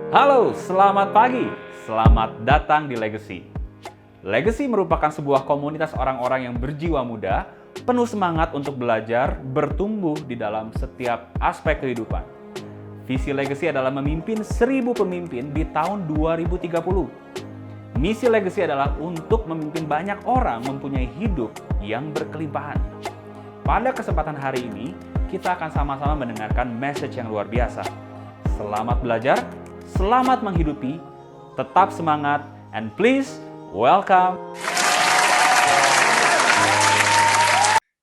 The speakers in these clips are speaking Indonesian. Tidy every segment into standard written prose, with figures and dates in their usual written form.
Halo, selamat pagi. Selamat datang di Legacy. Legacy merupakan sebuah komunitas orang-orang yang berjiwa muda, penuh semangat untuk belajar, bertumbuh di dalam setiap aspek kehidupan. Visi Legacy adalah memimpin 1000 pemimpin di tahun 2030. Misi Legacy adalah untuk memimpin banyak orang mempunyai hidup yang berkelimpahan. Pada kesempatan hari ini, kita akan sama-sama mendengarkan message yang luar biasa. Selamat belajar, selamat menghidupi, tetap semangat, and please welcome.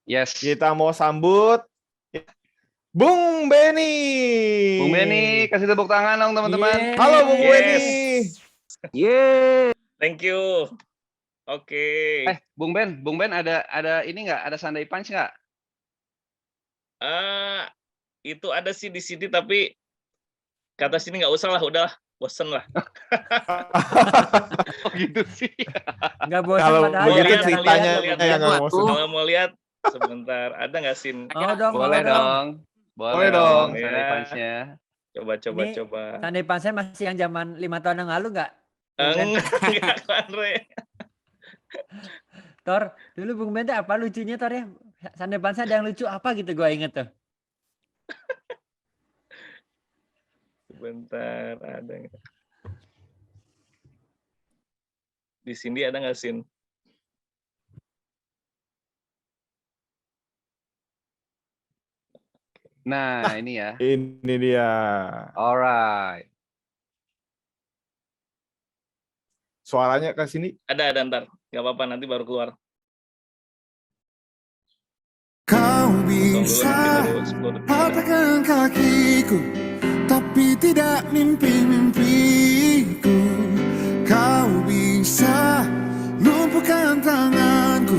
Yes. Kita mau sambut Bung Benny. Bung Benny, kasih tepuk tangan dong teman-teman. Halo Bung Yes. Benny. Yeay. Thank you. Oke. Bung Ben ada ini nggak? Ada Sunday Punch nggak? Itu ada sih di sini tapi kata sini nggak usah lah, udah bosen lah. Oh gitu sih. Nggak bosan Kalau padahal begitu ya, ceritanya lihat. yang nggak mau sebut. Kalau mau lihat sebentar, ada nggak Sin? Mau dong, Boleh mau dong. Boleh dong. Sunday Ya. Punch-nya. Ini Coba. Sunday Punch masih yang zaman 5 tahun yang lalu nggak? Enggak, Andre. Tor, dulu Bung Ben tuh apa lucunya Tor ya? Sunday Punch ada yang lucu apa gitu gue inget tuh. Sebentar, ada nggak? Di sini ada nggak Sin? Nah, ini ya. Ini dia. Alright. Suaranya ke sini. Ada ntar. Nggak apa-apa, nanti baru keluar. Kau Tunggu bisa nanti baru 10 detik. patahkan kakiku, tapi tidak mimpi-mimpiku. Kau bisa lumpuhkan tanganku,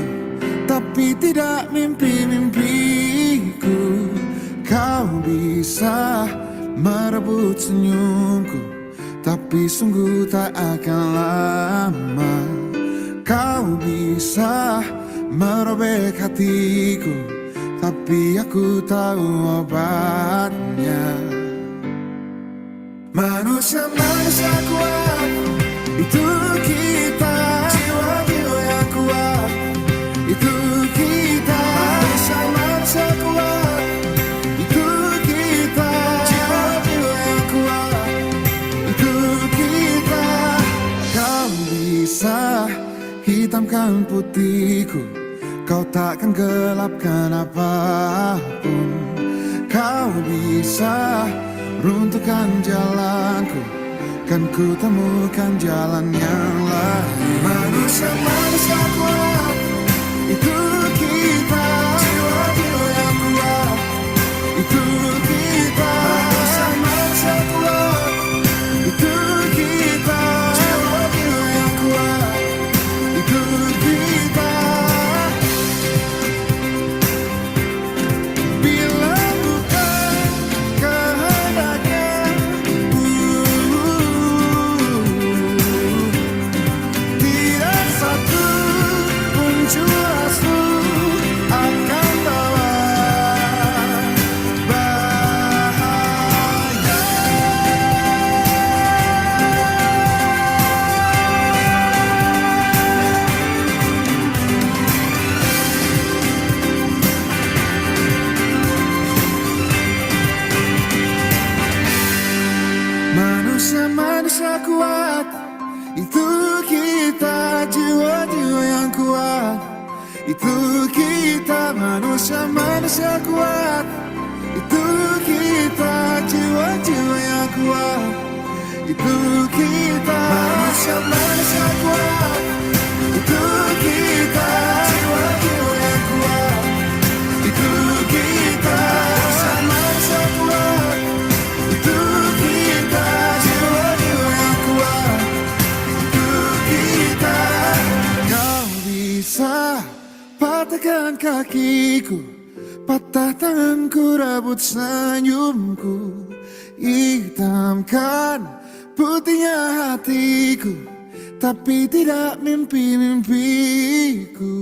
tapi tidak mimpi-mimpiku. Kau bisa merebut senyumku, tapi sungguh tak akan lama. Kau bisa merobek hatiku, tapi aku tahu obatnya. Manusia kuat, itu kita. Jiwa-jiwa yang kuat, itu kita. Manusia kuat, itu kita. Jiwa-jiwa yang kuat, itu kita. Kau bisa hitamkan putihku, kau takkan gelapkan apapun. Kau bisa runtuhkan jalanku, kan ku temukan jalan yang lain. Manusia kuat, itu kita. Jiwa-jiwa yang kuat, itu kita. Manusia kuat, itu kita. Jiwa-jiwa yang kuat, itu kita. Bila bukan kehendaknya, tidak satu pun jurasmu akan bawa bahaya. Manusia kuat, itu kita. Jiwa-jiwa yang kuat, itu kita. Manusia kuat, itu kita. Jiwa-jiwa yang kuat, itu kita. Manusia kuat, itu kita. Jiwa-jiwa yang kuat, itu kita. Manusia kuat, itu kita. Jiwa-jiwa yang kuat, itu kita. Kau bisa patahkan kakiku, patah tanganku, rebut senyumku, hitamkan putihnya hatiku, tapi tidak mimpi-mimpiku.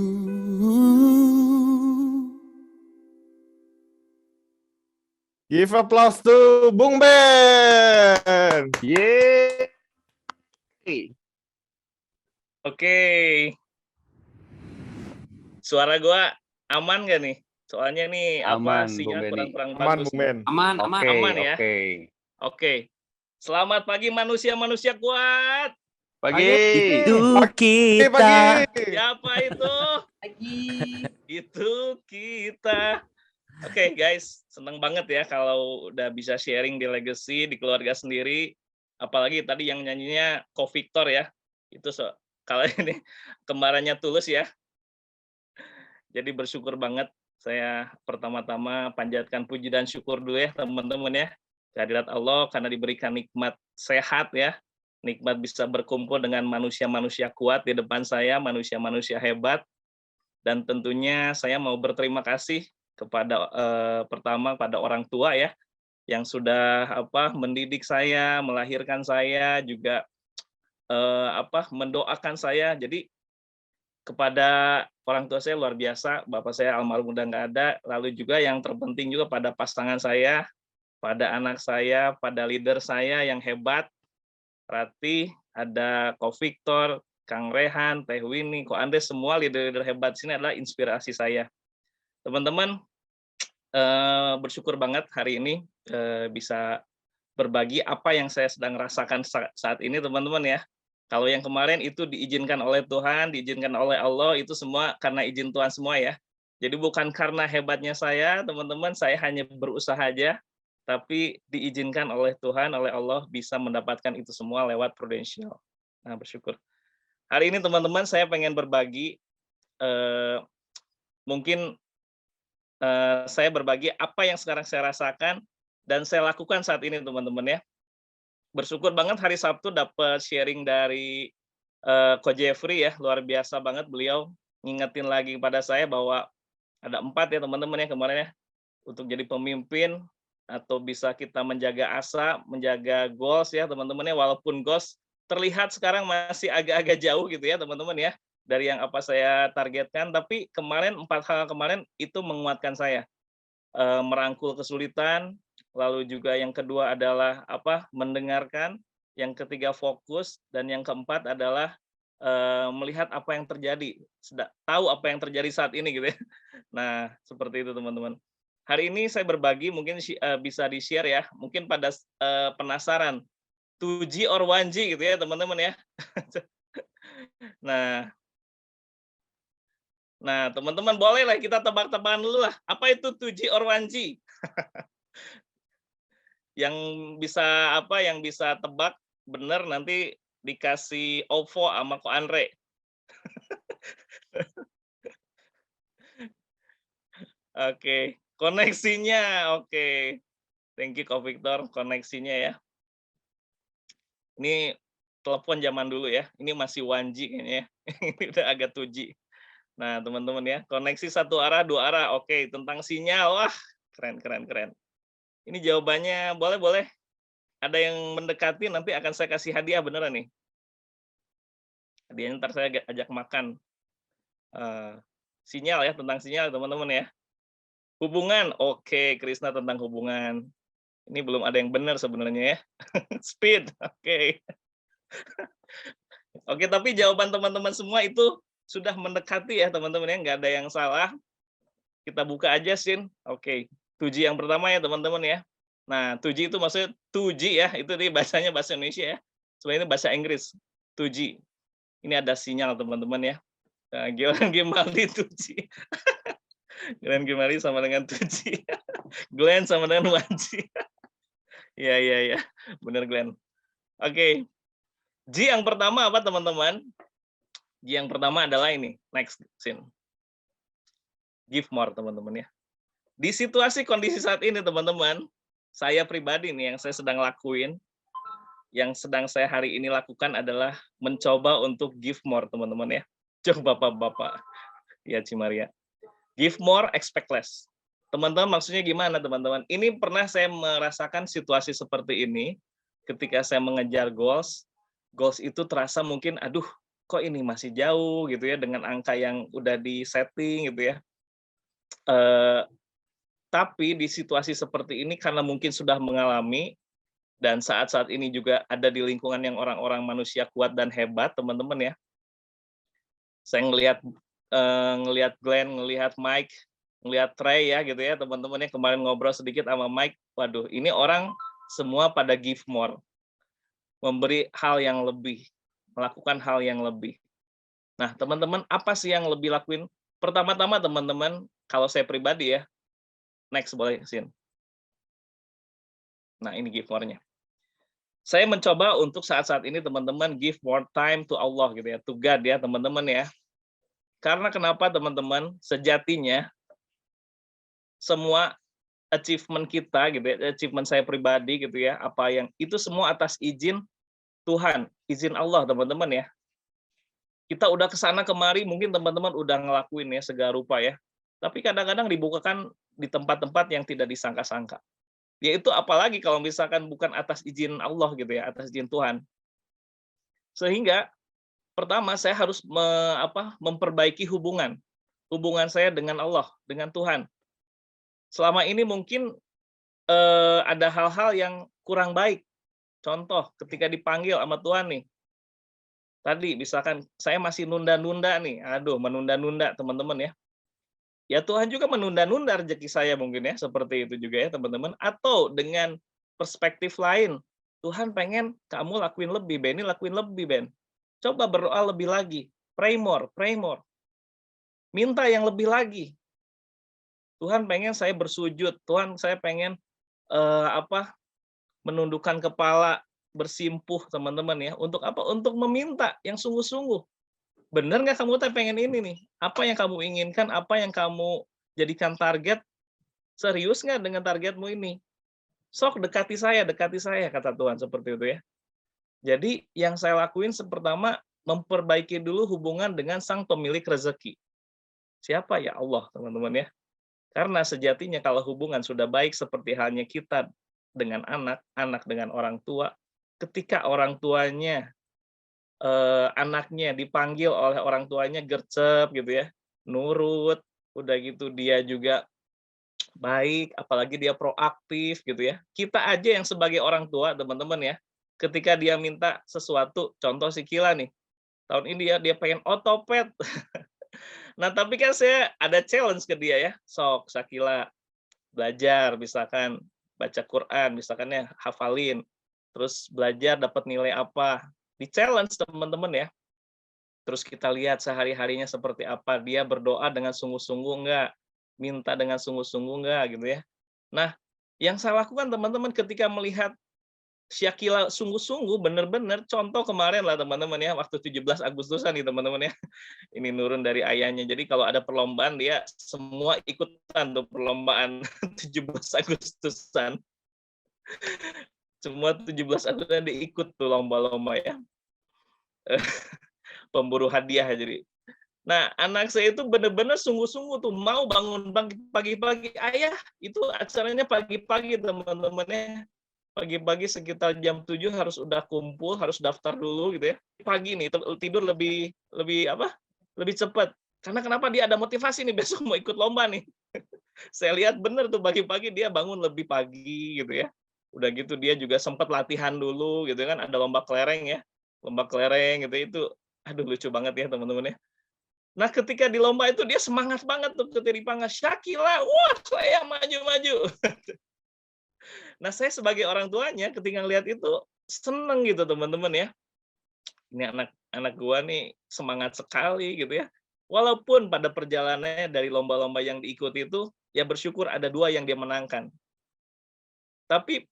Give applause to Bung Ben. Yeay. Oke. Suara gua aman gak nih? Soalnya nih Aman, sinyal Bung Benny. kurang Aman, bagus. Bung Ben. Aman, aman. Oke, Aman ya? oke. Oke. Selamat pagi manusia-manusia kuat. Pagi. Itu kita. Pagi. Siapa itu? Lagi. Itu kita. Oke guys, seneng banget ya kalau udah bisa sharing di Legacy, di keluarga sendiri. Apalagi tadi yang nyanyinya Ko Victor ya. Itu kalau ini kembarannya Tulus ya. Jadi bersyukur banget. Saya pertama-tama panjatkan puji dan syukur dulu ya teman-teman ya. Kehadirat Allah karena diberikan nikmat sehat ya. Nikmat bisa berkumpul dengan manusia-manusia kuat di depan saya, manusia-manusia hebat. Dan tentunya saya mau berterima kasih kepada pertama pada orang tua ya yang sudah mendidik saya, melahirkan saya, juga mendoakan saya. Jadi kepada orang tua saya luar biasa, bapak saya almarhum udah nggak ada. Lalu juga yang terpenting juga pada pasangan saya, pada anak saya, pada leader saya yang hebat, Rati, ada Ko Victor, Kang Rehan, Teh Winnie, Ko Andes, semua leader-leader hebat sini adalah inspirasi saya. Teman-teman, bersyukur banget hari ini bisa berbagi apa yang saya sedang rasakan saat ini teman-teman ya. Kalau yang kemarin itu diizinkan oleh Tuhan, diizinkan oleh Allah, itu semua karena izin Tuhan semua ya. Jadi bukan karena hebatnya saya, teman-teman, saya hanya berusaha aja, tapi diizinkan oleh Tuhan, oleh Allah bisa mendapatkan itu semua lewat Prudential. Nah, bersyukur. Hari ini teman-teman saya pengen berbagi, mungkin saya berbagi apa yang sekarang saya rasakan dan saya lakukan saat ini teman-teman ya. Bersyukur banget hari Sabtu dapat sharing dari Ko Jeffrey ya, luar biasa banget beliau ngingetin lagi pada saya bahwa ada 4 ya teman-teman ya kemarin ya, untuk jadi pemimpin atau bisa kita menjaga asa, menjaga goals ya teman-teman ya, walaupun goals terlihat sekarang masih agak-agak jauh gitu ya teman-teman ya, dari yang apa saya targetkan, tapi kemarin 4 hal kemarin itu menguatkan saya. Merangkul kesulitan, lalu juga yang kedua adalah mendengarkan, yang ketiga fokus, dan yang keempat adalah melihat apa yang terjadi, tahu apa yang terjadi saat ini gitu ya. Nah, seperti itu teman-teman. Hari ini saya berbagi mungkin bisa di-share ya, mungkin pada penasaran 2G or 1G gitu ya teman-teman ya. Nah, teman-teman bolehlah kita tebak-tebakan dulu lah. Apa itu 2G or 1G? yang bisa tebak benar nanti dikasih OVO sama Ko Andre. Oke, koneksinya oke. Thank you Ko Victor, koneksinya ya. Ini telepon zaman dulu ya. Ini masih 1G kayaknya ya. Ini udah agak 2G. Nah, teman-teman ya, koneksi satu arah, 2 arah. Oke, tentang sinyal. Wah, keren. Ini jawabannya boleh. Ada yang mendekati, nanti akan saya kasih hadiah beneran nih. Hadiahnya ntar saya ajak makan. Sinyal ya, tentang sinyal teman-teman ya. Hubungan, oke, Krisna tentang hubungan. Ini belum ada yang benar sebenarnya ya. Speed, oke. Oke, tapi jawaban teman-teman semua itu sudah mendekati ya teman-teman ya, nggak ada yang salah. Kita buka aja Sin. Oke, 2G yang pertama ya teman-teman ya. Nah, 2G itu maksudnya 2G ya, itu di bahasanya bahasa Indonesia ya. Sebenarnya bahasa Inggris, 2G. Ini ada sinyal teman-teman ya. Nah, Glenn Gimaldi 2G. Glenn Gimaldi sama dengan 2G. Glenn sama dengan 1G. Iya. Benar Glenn. Oke. G yang pertama apa teman-teman? G yang pertama adalah ini, next scene. Give more teman-teman ya. Di situasi kondisi saat ini teman-teman, saya pribadi nih yang saya sedang lakuin, yang sedang saya hari ini lakukan adalah mencoba untuk give more teman-teman ya. Coba bapak-bapak. Ya Cimaria. Give more, expect less. Teman-teman maksudnya gimana teman-teman? Ini pernah saya merasakan situasi seperti ini ketika saya mengejar goals. Goals itu terasa mungkin aduh kok ini masih jauh gitu ya dengan angka yang udah di setting gitu ya. Tapi di situasi seperti ini karena mungkin sudah mengalami dan saat-saat ini juga ada di lingkungan yang orang-orang manusia kuat dan hebat, teman-teman ya. Saya ngelihat Glenn, ngelihat Mike, ngelihat Trey ya gitu ya, teman-teman ya, kemarin ngobrol sedikit sama Mike. Waduh, ini orang semua pada give more. Memberi hal yang lebih, melakukan hal yang lebih. Nah, teman-teman, apa sih yang lebih lakuin? Pertama-tama teman-teman, kalau saya pribadi ya, next boleh Sin. Nah, ini give more-nya. Saya mencoba untuk saat-saat ini teman-teman give more time to Allah gitu ya, to God ya teman-teman ya. Karena kenapa teman-teman? Sejatinya semua achievement kita gitu ya, achievement saya pribadi gitu ya, apa yang itu semua atas izin Tuhan, izin Allah teman-teman ya. Kita udah kesana kemari, mungkin teman-teman udah ngelakuin ya segala rupa ya. Tapi kadang-kadang dibukakan di tempat-tempat yang tidak disangka-sangka. Yaitu apalagi kalau misalkan bukan atas izin Allah gitu ya, atas izin Tuhan. Sehingga pertama saya harus memperbaiki hubungan saya dengan Allah, dengan Tuhan. Selama ini mungkin ada hal-hal yang kurang baik. Contoh, ketika dipanggil sama Tuhan nih, tadi misalkan saya masih nunda-nunda nih, menunda-nunda teman-teman ya. Ya Tuhan juga menunda-nunda rezeki saya mungkin ya, seperti itu juga ya teman-teman. Atau dengan perspektif lain, Tuhan pengen kamu lakuin lebih, Ben, ini lakuin lebih, Ben. Coba berdoa lebih lagi, pray more. Minta yang lebih lagi. Tuhan pengen saya bersujud, Tuhan saya pengen menundukkan kepala, bersimpuh teman-teman ya. Untuk apa? Untuk meminta yang sungguh-sungguh. Bener nggak kamu pengen ini nih? Apa yang kamu inginkan? Apa yang kamu jadikan target? Serius nggak dengan targetmu ini? Sok dekati saya, kata Tuhan seperti itu ya. Jadi yang saya lakuin pertama memperbaiki dulu hubungan dengan sang pemilik rezeki. Siapa ya? Allah, teman-teman ya. Karena sejatinya kalau hubungan sudah baik seperti halnya kita dengan anak, anak dengan orang tua, ketika orang tuanya anaknya dipanggil oleh orang tuanya gercep gitu ya, nurut, udah gitu dia juga baik, apalagi dia proaktif gitu ya. Kita aja yang sebagai orang tua teman-teman ya, ketika dia minta sesuatu, contoh si Kila nih, tahun ini dia pengen otopet. Nah tapi kan saya ada challenge ke dia ya, sok Sakila belajar misalkan baca Quran, misalkan ya hafalin, terus belajar dapat nilai apa, di challenge teman-teman ya. Terus kita lihat sehari-harinya seperti apa, dia berdoa dengan sungguh-sungguh enggak, minta dengan sungguh-sungguh enggak gitu ya. Nah, yang saya lakukan teman-teman ketika melihat Syakila sungguh-sungguh benar-benar, contoh kemarin lah teman-teman ya, waktu 17 Agustusan nih teman-teman ya. Ini nurun dari ayahnya. Jadi kalau ada perlombaan dia semua ikutan tuh perlombaan 17 Agustusan. Semua 17 Agustusan diikut tuh lomba-lomba ya. Pemburu hadiah jadi. Nah, anak saya itu benar-benar sungguh-sungguh tuh mau bangun pagi-pagi. Ayah, itu acaranya pagi-pagi teman-teman ya. Pagi-pagi sekitar jam 7 harus udah kumpul, harus daftar dulu gitu ya. Pagi nih tidur lebih cepat. Karena kenapa dia ada motivasi nih besok mau ikut lomba nih. Saya lihat bener tuh pagi-pagi dia bangun lebih pagi gitu ya. Udah gitu dia juga sempat latihan dulu gitu kan, ada lomba kelereng ya. Lomba kelereng gitu itu aduh lucu banget ya teman-teman ya. Nah, ketika di lomba itu dia semangat banget tuh ketika dipanggil Syakila, wah saya maju-maju. Nah, saya sebagai orang tuanya ketika ngelihat itu seneng gitu teman-teman ya. Ini anak gua nih semangat sekali gitu ya. Walaupun pada perjalanannya dari lomba-lomba yang diikuti itu ya bersyukur ada 2 yang dia menangkan. Tapi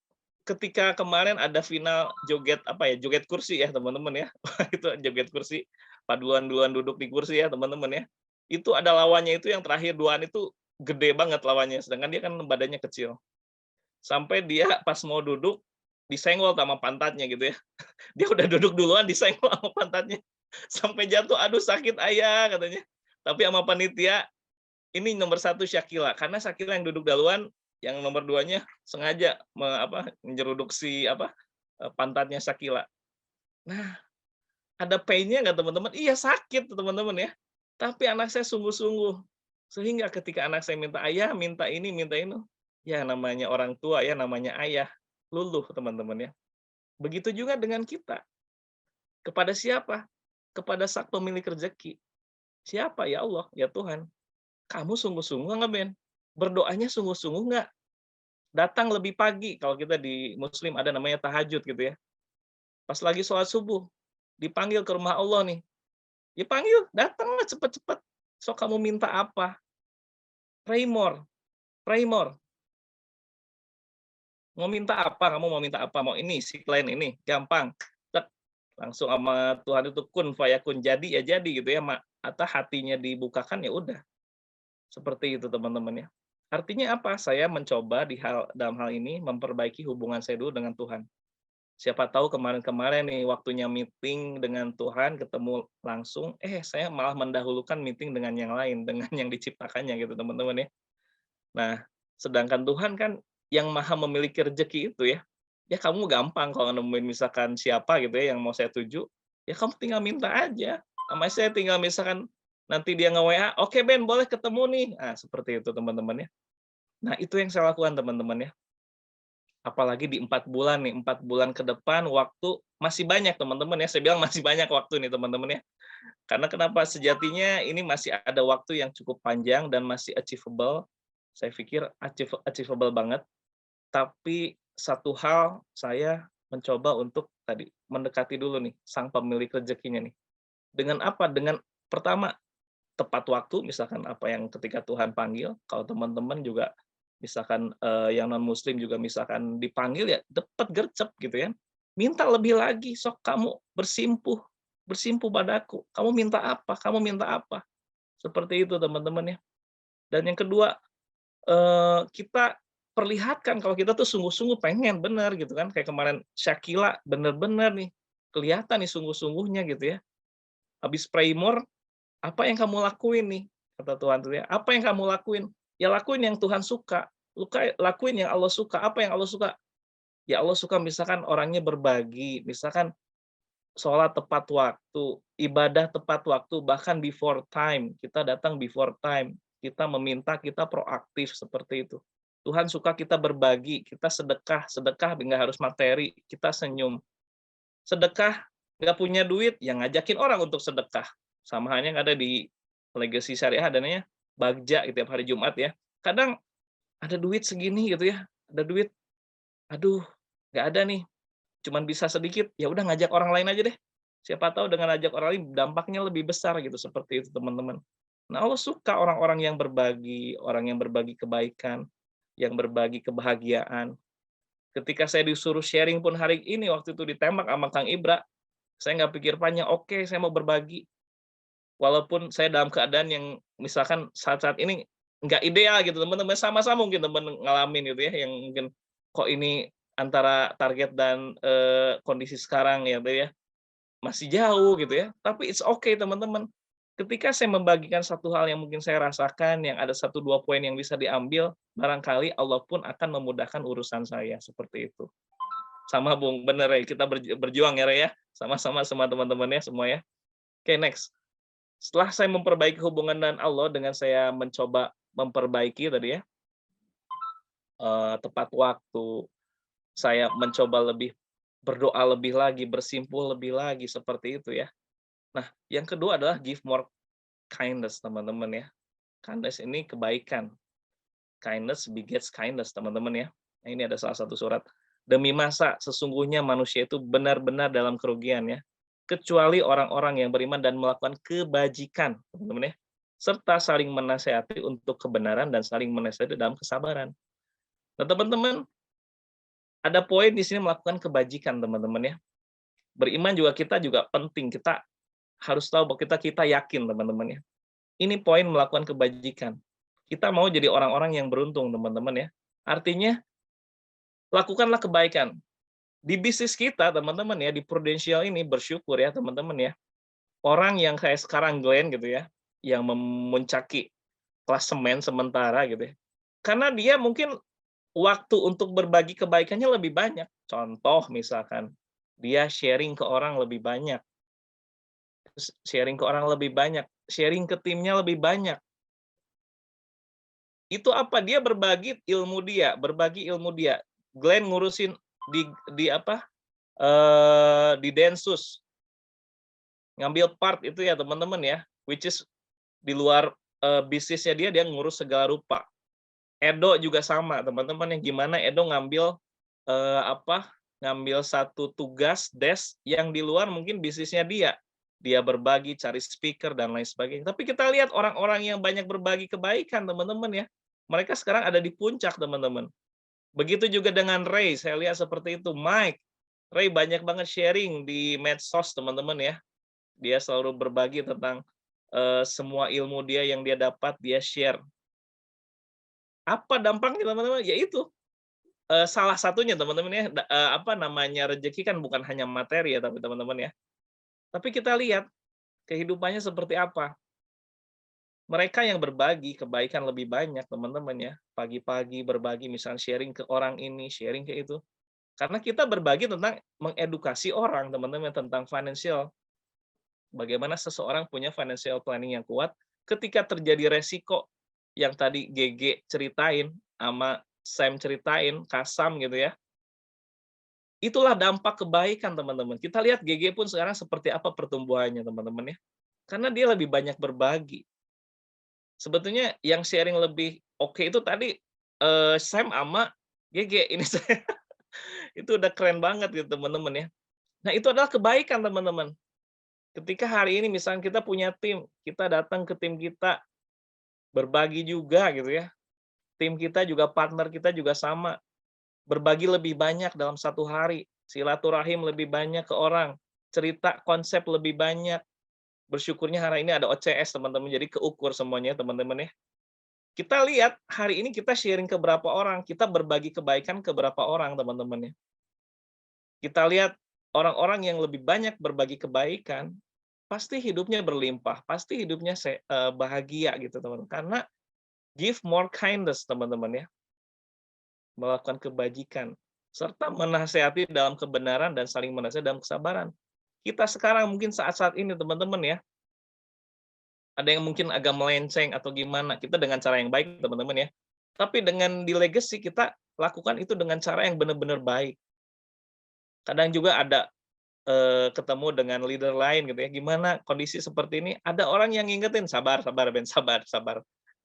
ketika kemarin ada final joget joget kursi ya teman-teman ya. Itu joget kursi, paduan-duan duduk di kursi ya teman-teman ya. Itu ada lawannya itu yang terakhir duaan itu gede banget lawannya, sedangkan dia kan badannya kecil. Sampai dia pas mau duduk disenggol sama pantatnya gitu ya. Dia udah duduk duluan disenggol sama pantatnya. Sampai jatuh, aduh sakit ayah katanya. Tapi sama panitia ini nomor 1 Syakila, karena Syakila yang duduk duluan, yang nomor 2-nya sengaja menjeruduk pantatnya Syakila. Nah, ada pain-nya nggak teman-teman? Iya sakit teman-teman ya. Tapi anak saya sungguh-sungguh. Sehingga ketika anak saya minta, "Ayah, minta ini, minta ini." Ya namanya orang tua ya, namanya ayah, luluh teman-teman ya. Begitu juga dengan kita. Kepada siapa? Kepada Sang Pemilik rezeki. Siapa? Ya Allah, ya Tuhan. Kamu sungguh-sungguh nggak, Ben? Berdoanya sungguh-sungguh nggak? Datang lebih pagi, kalau kita di Muslim ada namanya tahajud gitu ya. Pas lagi sholat subuh, dipanggil ke rumah Allah nih. Ya panggil, datanglah cepet-cepet. So kamu minta apa? Pray more, pray more. Mau minta apa? Kamu mau minta apa? Mau ini, si klien ini, gampang. Tek, langsung sama Tuhan itu kun fayakun, jadi ya jadi gitu ya, Mak. Atau hatinya dibukakan ya udah. Seperti itu teman-teman ya. Artinya apa? Saya mencoba dalam hal ini memperbaiki hubungan saya dulu dengan Tuhan. Siapa tahu kemarin-kemarin nih waktunya meeting dengan Tuhan, ketemu langsung, saya malah mendahulukan meeting dengan yang lain, dengan yang diciptakannya gitu teman-teman ya. Nah, sedangkan Tuhan kan yang maha memiliki rezeki itu ya. Ya kamu gampang kalau nemuin misalkan siapa gitu ya yang mau saya tuju, ya kamu tinggal minta aja. Sama saya tinggal misalkan nanti dia nge-WA, "Oke Ben, boleh ketemu nih." Nah, seperti itu teman-teman ya. Nah, itu yang saya lakukan teman-teman ya. Apalagi di 4 bulan nih, 4 bulan ke depan waktu masih banyak teman-teman ya. Saya bilang masih banyak waktu nih teman-teman ya. Karena kenapa? Sejatinya ini masih ada waktu yang cukup panjang dan masih achievable. Saya pikir achievable banget. Tapi satu hal saya mencoba untuk tadi mendekati dulu nih sang pemilik rezekinya nih. Dengan apa? Dengan pertama tepat waktu, misalkan apa yang ketika Tuhan panggil. Kalau teman-teman juga misalkan yang non Muslim juga misalkan dipanggil ya dapat gercep gitu ya. Minta lebih lagi, sok kamu bersimpuh padaku. Kamu minta apa? Kamu minta apa? Seperti itu teman-teman ya. Dan yang kedua, kita perlihatkan kalau kita tuh sungguh-sungguh pengen bener gitu kan. Kayak kemarin Shakila bener-bener nih kelihatan nih sungguh-sungguhnya gitu ya. Habis pray more, apa yang kamu lakuin nih? Kata Tuhan tuh ya. Apa yang kamu lakuin? Ya lakuin yang Tuhan suka. Lakuin yang Allah suka. Apa yang Allah suka? Ya Allah suka misalkan orangnya berbagi, misalkan sholat tepat waktu, ibadah tepat waktu, bahkan before time. Kita datang before time. Kita meminta, kita proaktif seperti itu. Tuhan suka kita berbagi, kita sedekah nggak harus materi, kita senyum. Sedekah nggak punya duit, yang ngajakin orang untuk sedekah. Sama halnya yang ada di Legacy Syariah adanya bagja gitu tiap hari Jumat ya. Kadang ada duit segini gitu ya, ada duit, aduh nggak ada nih, cuman bisa sedikit, ya udah ngajak orang lain aja deh. Siapa tahu dengan ajak orang lain dampaknya lebih besar gitu, seperti itu teman-teman. Nah Allah suka orang-orang yang berbagi kebaikan, yang berbagi kebahagiaan. Ketika saya disuruh sharing pun hari ini, waktu itu ditembak sama Kang Ibra, saya nggak pikir panjang, oke saya mau berbagi. Walaupun saya dalam keadaan yang misalkan saat-saat ini nggak ideal gitu teman-teman, sama-sama mungkin teman ngalamin gitu ya, yang mungkin kok ini antara target dan kondisi sekarang ya masih jauh gitu ya, tapi it's okay teman-teman. Ketika saya membagikan satu hal yang mungkin saya rasakan, yang ada 1-2 poin yang bisa diambil, barangkali Allah pun akan memudahkan urusan saya, seperti itu. Sama Bung, bener ya, kita berjuang ya Ray ya, sama-sama sama teman-teman ya semua ya. Oke, next. Setelah saya memperbaiki hubungan dengan Allah dengan saya mencoba memperbaiki tadi ya, tepat waktu, saya mencoba lebih berdoa lebih lagi, bersimpuh lebih lagi, seperti itu ya. Nah, yang kedua adalah give more kindness, teman-teman ya. Kindness ini kebaikan. Kindness begets kindness, teman-teman ya. Nah, ini ada salah satu surat. Demi masa sesungguhnya manusia itu benar-benar dalam kerugian ya, kecuali orang-orang yang beriman dan melakukan kebajikan, teman-teman ya, serta saling menasihati untuk kebenaran dan saling menasihati dalam kesabaran. Nah, teman-teman, ada poin di sini melakukan kebajikan, teman-teman ya. Beriman juga kita juga penting, kita harus tahu bahwa kita yakin, teman-teman ya. Ini poin melakukan kebajikan. Kita mau jadi orang-orang yang beruntung, teman-teman ya. Artinya, lakukanlah kebaikan. Di bisnis kita, teman-teman ya, di Prudential ini bersyukur ya, teman-teman ya. Orang yang kayak sekarang Glenn gitu ya, yang memuncaki klasemen sementara gitu ya. Karena dia mungkin waktu untuk berbagi kebaikannya lebih banyak. Contoh misalkan, dia sharing ke orang lebih banyak. Sharing ke orang lebih banyak. Sharing ke timnya lebih banyak. Itu apa? Dia berbagi ilmu dia, berbagi ilmu dia. Glenn ngurusin di apa? Di Densus. Ngambil part itu ya teman-teman ya, which is di luar bisnisnya dia ngurus segala rupa. Edo juga sama teman-teman, yang gimana Edo ngambil ngambil satu tugas desk yang di luar mungkin bisnisnya dia berbagi, cari speaker dan lain sebagainya. Tapi kita lihat orang-orang yang banyak berbagi kebaikan teman-teman ya, mereka sekarang ada di puncak teman-teman. Begitu juga dengan Ray, saya lihat seperti itu. Mike, Ray banyak banget sharing di medsos teman-teman ya. Dia selalu berbagi tentang semua ilmu dia yang dia dapat, dia share. Apa dampaknya teman-teman? Yaitu salah satunya teman-teman ya, apa namanya, rezeki kan bukan hanya materi ya, tapi teman-teman ya. Tapi kita lihat kehidupannya seperti apa. Mereka yang berbagi kebaikan lebih banyak teman-teman ya. Pagi-pagi berbagi, misalnya sharing ke orang ini, sharing ke itu. Karena kita berbagi tentang mengedukasi orang teman-teman tentang financial. Bagaimana seseorang punya financial planning yang kuat ketika terjadi resiko yang tadi GG ceritain sama Sam ceritain, Kasam gitu ya. Itulah dampak kebaikan teman-teman. Kita lihat GG pun sekarang seperti apa pertumbuhannya teman-teman ya. Karena dia lebih banyak berbagi. Sebetulnya yang sharing lebih oke itu tadi Sam sama GG ini saya itu udah keren banget gitu teman-teman ya. Nah, itu adalah kebaikan teman-teman. Ketika hari ini misalnya kita punya tim, kita datang ke tim kita berbagi juga gitu ya. Tim kita juga, partner kita juga sama. Berbagi lebih banyak dalam satu hari. Silaturahim lebih banyak ke orang. Cerita konsep lebih banyak. Bersyukurnya hari ini ada OCS teman-teman. Jadi keukur semuanya teman-teman ya. Kita lihat hari ini kita sharing ke berapa orang. Kita berbagi kebaikan ke berapa orang teman-teman ya. Kita lihat orang-orang yang lebih banyak berbagi kebaikan. Pasti hidupnya berlimpah. Pasti hidupnya bahagia gitu teman-teman. Karena give more kindness, teman-teman ya. Melakukan kebajikan. Serta menasehati dalam kebenaran dan saling menasehati dalam kesabaran. Kita sekarang mungkin saat-saat ini, teman-teman ya. Ada yang mungkin agak melenceng atau gimana. Kita dengan cara yang baik, teman-teman ya. Tapi dengan di legacy, kita lakukan itu dengan cara yang benar-benar baik. Kadang juga ada ketemu dengan leader lain gitu ya. Gimana kondisi seperti ini? Ada orang yang ngingetin, sabar, Ben, sabar.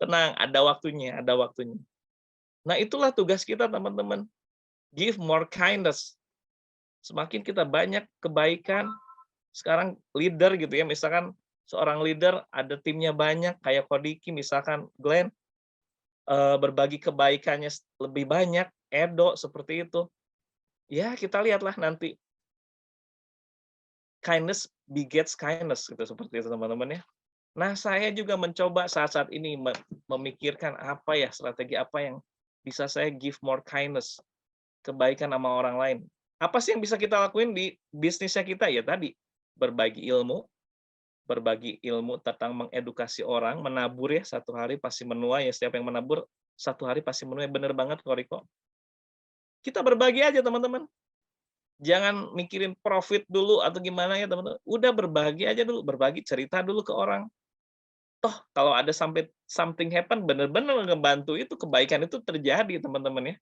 Tenang, ada waktunya. Nah, itulah tugas kita, teman-teman. Give more kindness. Semakin kita banyak kebaikan, sekarang leader gitu ya, misalkan seorang leader ada timnya banyak, kayak Kodiki, misalkan Glenn, berbagi kebaikannya lebih banyak, Edo, seperti itu. Ya, kita lihatlah nanti. Kindness begets kindness, gitu, seperti itu, teman-teman ya. Nah, saya juga mencoba saat-saat ini memikirkan apa ya, strategi apa yang bisa saya give more kindness, kebaikan sama orang lain. Apa sih yang bisa kita lakuin di bisnisnya kita? Ya tadi, berbagi ilmu tentang mengedukasi orang, menabur ya, satu hari pasti menuai ya, setiap yang menabur, satu hari pasti menuai, bener banget kok Riko. Kita berbagi aja teman-teman. Jangan mikirin profit dulu atau gimana ya teman-teman. Udah berbagi aja dulu, berbagi cerita dulu ke orang. Toh kalau ada sampai something happen, benar-benar ngebantu itu, kebaikan itu terjadi teman-teman ya.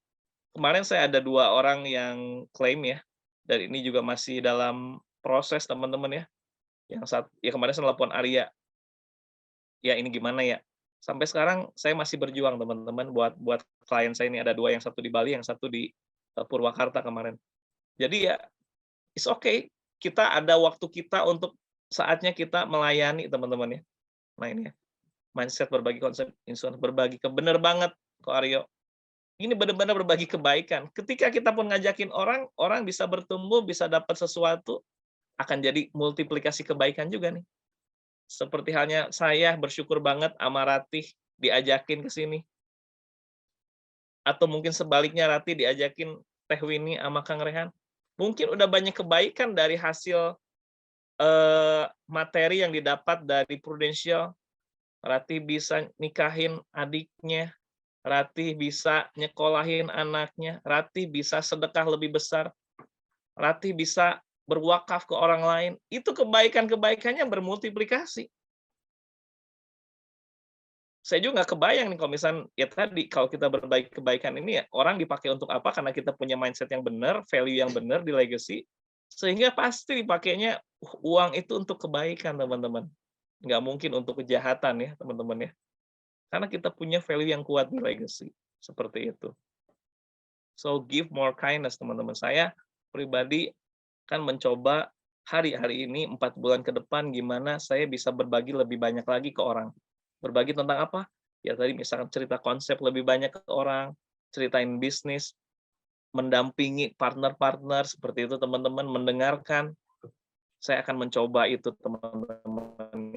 Kemarin saya ada 2 orang yang klaim ya, dan ini juga masih dalam proses teman-teman ya. Yang kemarin saya telepon Arya. Ya ini gimana ya? Sampai sekarang saya masih berjuang teman-teman buat klien saya ini, ada 2, yang satu di Bali, yang satu di Purwakarta kemarin. Jadi ya it's okay. Kita ada waktu kita untuk saatnya kita melayani teman-teman ya. Nah ini ya, mindset berbagi, konsep insuransi berbagi, bener banget kok Aryo. Ini benar-benar berbagi kebaikan. Ketika kita pun ngajakin orang, orang bisa bertumbuh, bisa dapat sesuatu, akan jadi multiplikasi kebaikan juga nih. Seperti halnya saya bersyukur banget sama Ratih diajakin ke sini. Atau mungkin sebaliknya Ratih diajakin Teh Winnie sama Kang Rehan. Mungkin udah banyak kebaikan dari hasil materi yang didapat dari Prudential. Ratih bisa nikahin adiknya, Ratih bisa nyekolahin anaknya, Ratih bisa sedekah lebih besar, Ratih bisa berwakaf ke orang lain. Itu kebaikan-kebaikannya bermultiplikasi. saya juga nggak kebayang nih kalau misalnya ya tadi kalau kita berbagi kebaikan ini ya orang dipakai untuk apa karena kita punya mindset yang benar, value yang benar di legacy, sehingga pasti dipakainya uang itu untuk kebaikan teman-teman. Nggak mungkin untuk kejahatan ya teman-teman ya. Karena kita punya value yang kuat di legacy. Seperti itu. So give more kindness teman-teman. Saya pribadi kan mencoba hari-hari ini 4 bulan ke depan gimana saya bisa berbagi lebih banyak lagi ke orang. Berbagi tentang apa? Ya tadi misalkan cerita konsep lebih banyak ke orang, ceritain bisnis, mendampingi partner-partner seperti itu teman-teman, mendengarkan. Saya akan mencoba itu teman-teman.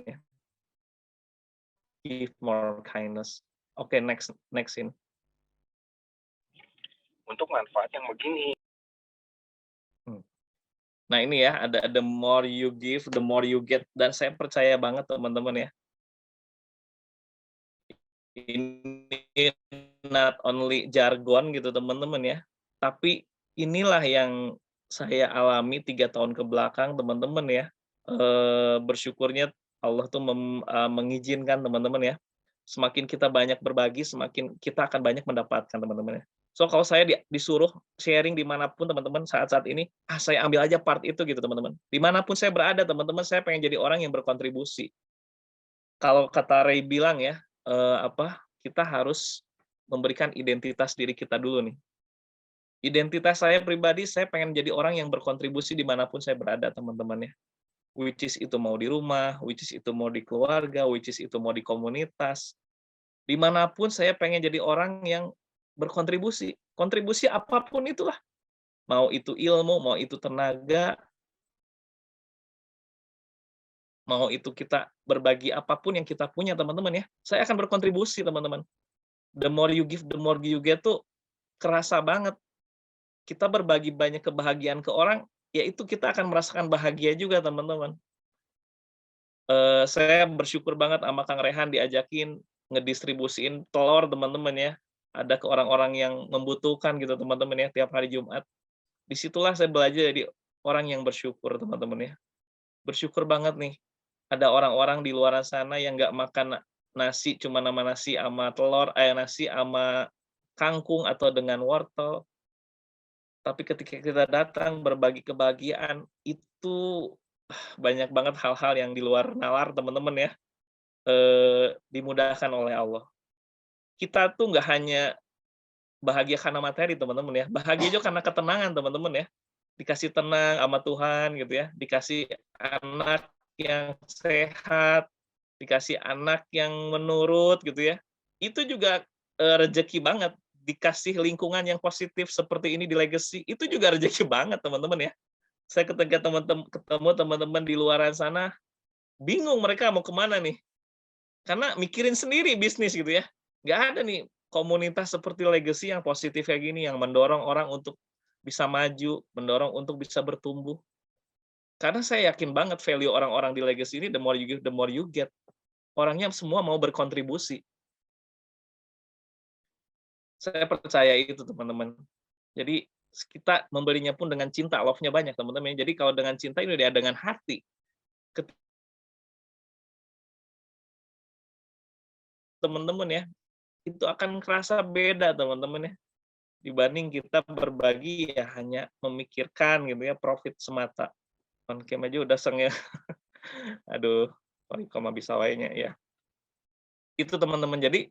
Give more kindness. Oke, next scene. Untuk manfaat yang begini. Nah ini ya, ada the more you give, the more you get. Dan saya percaya banget teman-teman ya. Ini not only jargon gitu teman-teman ya. Tapi inilah yang saya alami 3 tahun ke belakang teman-teman ya. Bersyukurnya Allah tuh mengizinkan teman-teman ya. Semakin kita banyak berbagi, semakin kita akan banyak mendapatkan teman-teman ya. So kalau saya disuruh sharing dimanapun teman-teman saat-saat ini, saya ambil aja part itu gitu teman-teman. Dimanapun saya berada teman-teman, saya pengen jadi orang yang berkontribusi. Kalau kata Ray bilang ya, kita harus memberikan identitas diri kita dulu nih. Identitas saya pribadi, saya pengen jadi orang yang berkontribusi dimanapun saya berada teman-teman ya. Which is itu mau di rumah, which is itu mau di keluarga, which is itu mau di komunitas. Dimanapun saya pengen jadi orang yang berkontribusi. Kontribusi apapun itulah. Mau itu ilmu, mau itu tenaga, mau itu kita berbagi apapun yang kita punya teman-teman ya. Saya akan berkontribusi teman-teman. The more you give, the more you get tuh kerasa banget. Kita berbagi banyak kebahagiaan ke orang, yaitu kita akan merasakan bahagia juga teman-teman. Saya bersyukur banget sama Kang Rehan diajakin ngedistribusiin telur teman-teman ya. Ada ke orang-orang yang membutuhkan gitu teman-teman ya tiap hari Jumat. Disitulah saya belajar jadi orang yang bersyukur teman-teman ya. Bersyukur banget nih. Ada orang-orang di luar sana yang nggak makan nasi cuma nama nasi sama telur, nasi sama kangkung atau dengan wortel. Tapi ketika kita datang berbagi kebahagiaan, itu banyak banget hal-hal yang di luar nalar teman-teman ya, dimudahkan oleh Allah. Kita tuh nggak hanya bahagia karena materi teman-teman ya, bahagia juga karena ketenangan teman-teman ya. Dikasih tenang sama Tuhan gitu ya, dikasih anak yang sehat, dikasih anak yang menurut gitu ya. Itu juga rezeki banget. Dikasih lingkungan yang positif seperti ini di legacy, itu juga rezeki banget teman-teman ya. Saya ketika ketemu teman-teman di luar sana, bingung mereka mau kemana nih. Karena mikirin sendiri bisnis gitu ya. Nggak ada nih komunitas seperti legacy yang positif kayak gini, yang mendorong orang untuk bisa maju, mendorong untuk bisa bertumbuh. Karena saya yakin banget value orang-orang di legacy ini, the more you give, the more you get. Orangnya semua mau berkontribusi. Saya percaya itu teman-teman. Jadi kita membelinya pun dengan cinta, love-nya banyak teman-teman. Jadi kalau dengan cinta ini dia dengan hati. Teman-teman ya, itu akan kerasa beda teman-teman ya. Dibanding kita berbagi ya hanya memikirkan gitu ya profit semata. Oke aja udah seng ya. Aduh, koma bisa wainya ya. Itu teman-teman. Jadi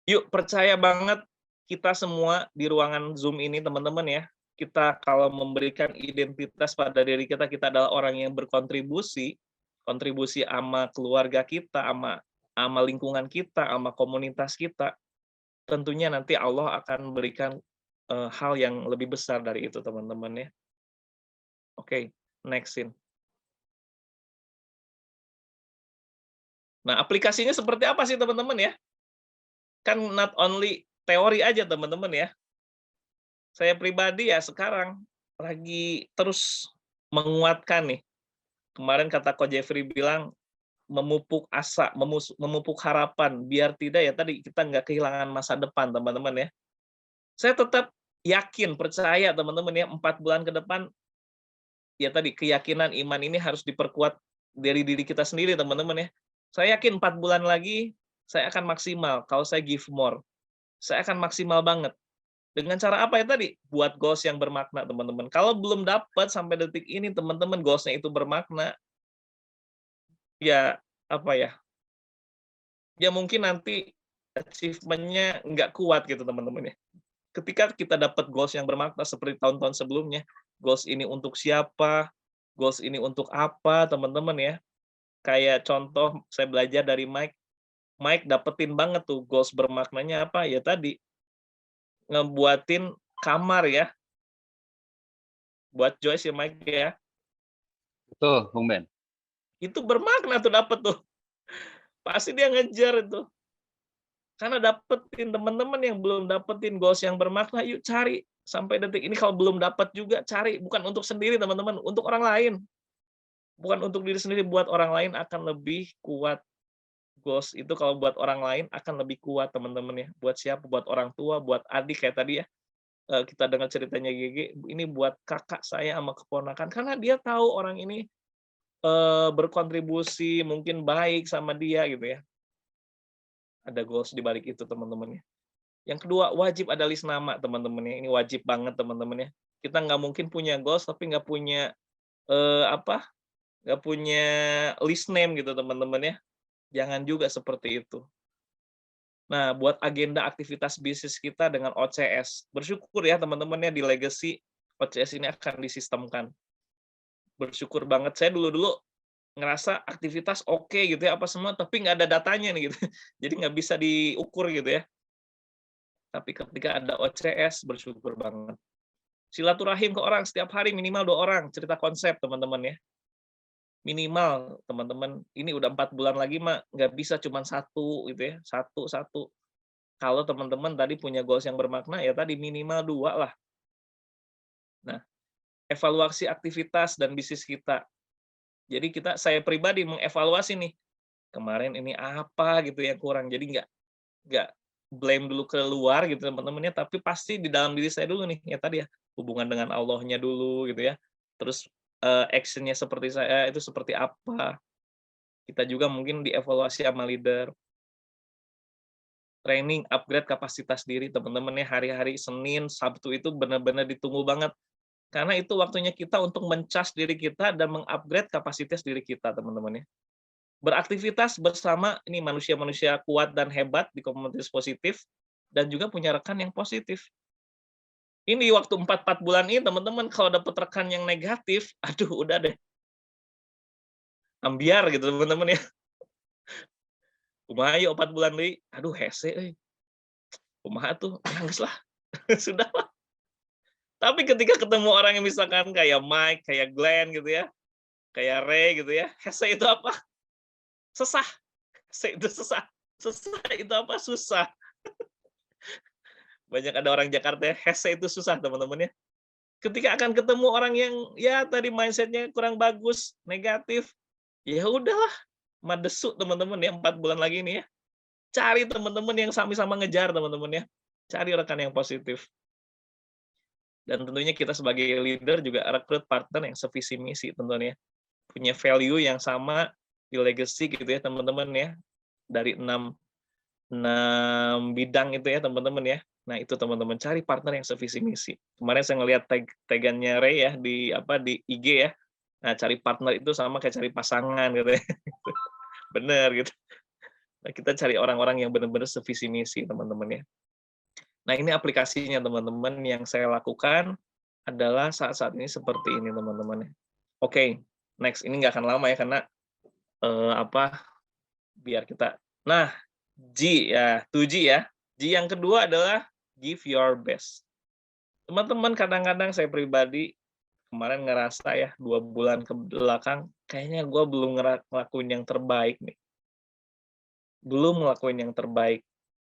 yuk percaya banget kita semua di ruangan Zoom ini teman-teman ya. Kita kalau memberikan identitas pada diri kita, kita adalah orang yang berkontribusi, kontribusi sama keluarga kita, sama lingkungan kita, sama komunitas kita. Tentunya nanti Allah akan berikan hal yang lebih besar dari itu teman-teman ya. Oke, next scene. Nah, aplikasinya seperti apa sih teman-teman ya? Kan not only teori aja teman-teman ya. Saya pribadi ya sekarang lagi terus menguatkan nih. Kemarin kata Coach Jeffrey bilang memupuk asa, memupuk harapan biar tidak ya tadi kita nggak kehilangan masa depan teman-teman ya. Saya tetap yakin, percaya teman-teman ya 4 bulan ke depan ya tadi keyakinan iman ini harus diperkuat dari diri kita sendiri teman-teman ya. Saya yakin 4 bulan lagi saya akan maksimal. Kalau saya give more, saya akan maksimal banget. Dengan cara apa ya tadi? Buat goals yang bermakna, teman-teman. Kalau belum dapat sampai detik ini, teman-teman, goals-nya itu bermakna, ya apa ya? Ya mungkin nanti achievement-nya nggak kuat gitu, teman-teman ya. Ketika kita dapat goals yang bermakna seperti tahun-tahun sebelumnya, goals ini untuk siapa, goals ini untuk apa, teman-teman ya. Kayak contoh saya belajar dari Mike. Mike dapetin banget tuh goals bermaknanya apa? Ya tadi, ngebuatin kamar ya, buat Joyce ya Mike ya. Betul, Bung Ben. Itu bermakna tuh dapet tuh. Pasti dia ngejar itu. Karena dapetin teman-teman yang belum dapetin goals yang bermakna, yuk cari. Sampai detik ini kalau belum dapat juga cari. Bukan untuk sendiri teman-teman, untuk orang lain. Bukan untuk diri sendiri, buat orang lain akan lebih kuat. Goals itu kalau buat orang lain akan lebih kuat teman-teman ya. Buat siapa? Buat orang tua, buat adik kayak tadi ya. Kita dengar ceritanya GG, ini buat kakak saya sama keponakan. Karena dia tahu orang ini berkontribusi, mungkin baik sama dia gitu ya. Ada goals di balik itu teman-teman ya. Yang kedua, wajib ada list nama teman-teman ya. Ini wajib banget teman-teman ya. Kita nggak mungkin punya goals tapi nggak punya nggak punya list name gitu teman-teman ya. Jangan juga seperti itu. Nah, buat agenda aktivitas bisnis kita dengan OCS. Bersyukur ya teman-teman ya, di Legacy OCS ini akan disistemkan. Bersyukur banget. Saya dulu-dulu ngerasa aktivitas oke gitu ya, apa semua, tapi nggak ada datanya nih gitu. Jadi nggak bisa diukur gitu ya. Tapi ketika ada OCS, bersyukur banget. Silaturahim ke orang setiap hari minimal 2 orang, cerita konsep teman-teman ya. Minimal teman-teman, ini udah 4 bulan lagi mah nggak bisa cuma 1 gitu ya, 1. Kalau teman-teman tadi punya goals yang bermakna ya tadi minimal 2 lah. Nah, evaluasi aktivitas dan bisnis kita. Jadi saya pribadi mengevaluasi nih, kemarin ini apa gitu yang kurang. Jadi nggak blame dulu ke luar gitu teman-teman ya, tapi pasti di dalam diri saya dulu nih, ya tadi ya, hubungan dengan Allahnya dulu gitu ya. Terus action-nya seperti saya itu seperti apa. Kita juga mungkin dievaluasi sama leader. Training, upgrade kapasitas diri teman-teman ya, hari-hari Senin, Sabtu itu benar-benar ditunggu banget. Karena itu waktunya kita untuk mencas diri kita dan mengupgrade kapasitas diri kita teman-teman ya. Beraktivitas bersama ini manusia-manusia kuat dan hebat di komunitas positif dan juga punya rekan yang positif. Ini waktu 4 bulan ini teman-teman kalau dapat rekan yang negatif, aduh udah deh. Ambiar gitu teman-teman ya. Kumaha yuk 4 bulan deui, aduh hese euy. Kumaha tuh, nangis lah. Sudahlah. Tapi ketika ketemu orang yang misalkan kayak Mike, kayak Glenn gitu ya, kayak Ray gitu ya, hese itu apa? Sesah. Hese itu sesah. Sesah itu apa? Susah. Banyak ada orang Jakarta ya, hese itu susah teman-teman ya. Ketika akan ketemu orang yang ya tadi mindset-nya kurang bagus, negatif, ya udahlah, madesu teman-teman ya, 4 bulan lagi nih ya. Cari teman-teman yang sama-sama ngejar teman-teman ya. Cari rekan yang positif. Dan tentunya kita sebagai leader juga rekrut partner yang sevisi misi tentunya. Punya value yang sama di Legacy gitu ya teman-teman ya. Dari 6 bidang itu ya teman-teman ya. Nah, itu teman-teman cari partner yang sevisi misi. Kemarin saya ngelihat tagannya Ray ya di IG ya. Nah, cari partner itu sama kayak cari pasangan gitu ya. Bener gitu. Nah, kita cari orang-orang yang benar-benar sevisi misi teman-teman ya. Nah, ini aplikasinya teman-teman yang saya lakukan adalah saat-saat ini seperti ini teman-teman ya. Oke, next ini nggak akan lama ya karena biar kita. Nah, G ya, 2G ya. G yang kedua adalah give your best. Teman-teman, kadang-kadang saya pribadi kemarin ngerasa ya 2 bulan ke belakang kayaknya gue belum ngelakuin yang terbaik nih. Belum ngelakuin yang terbaik.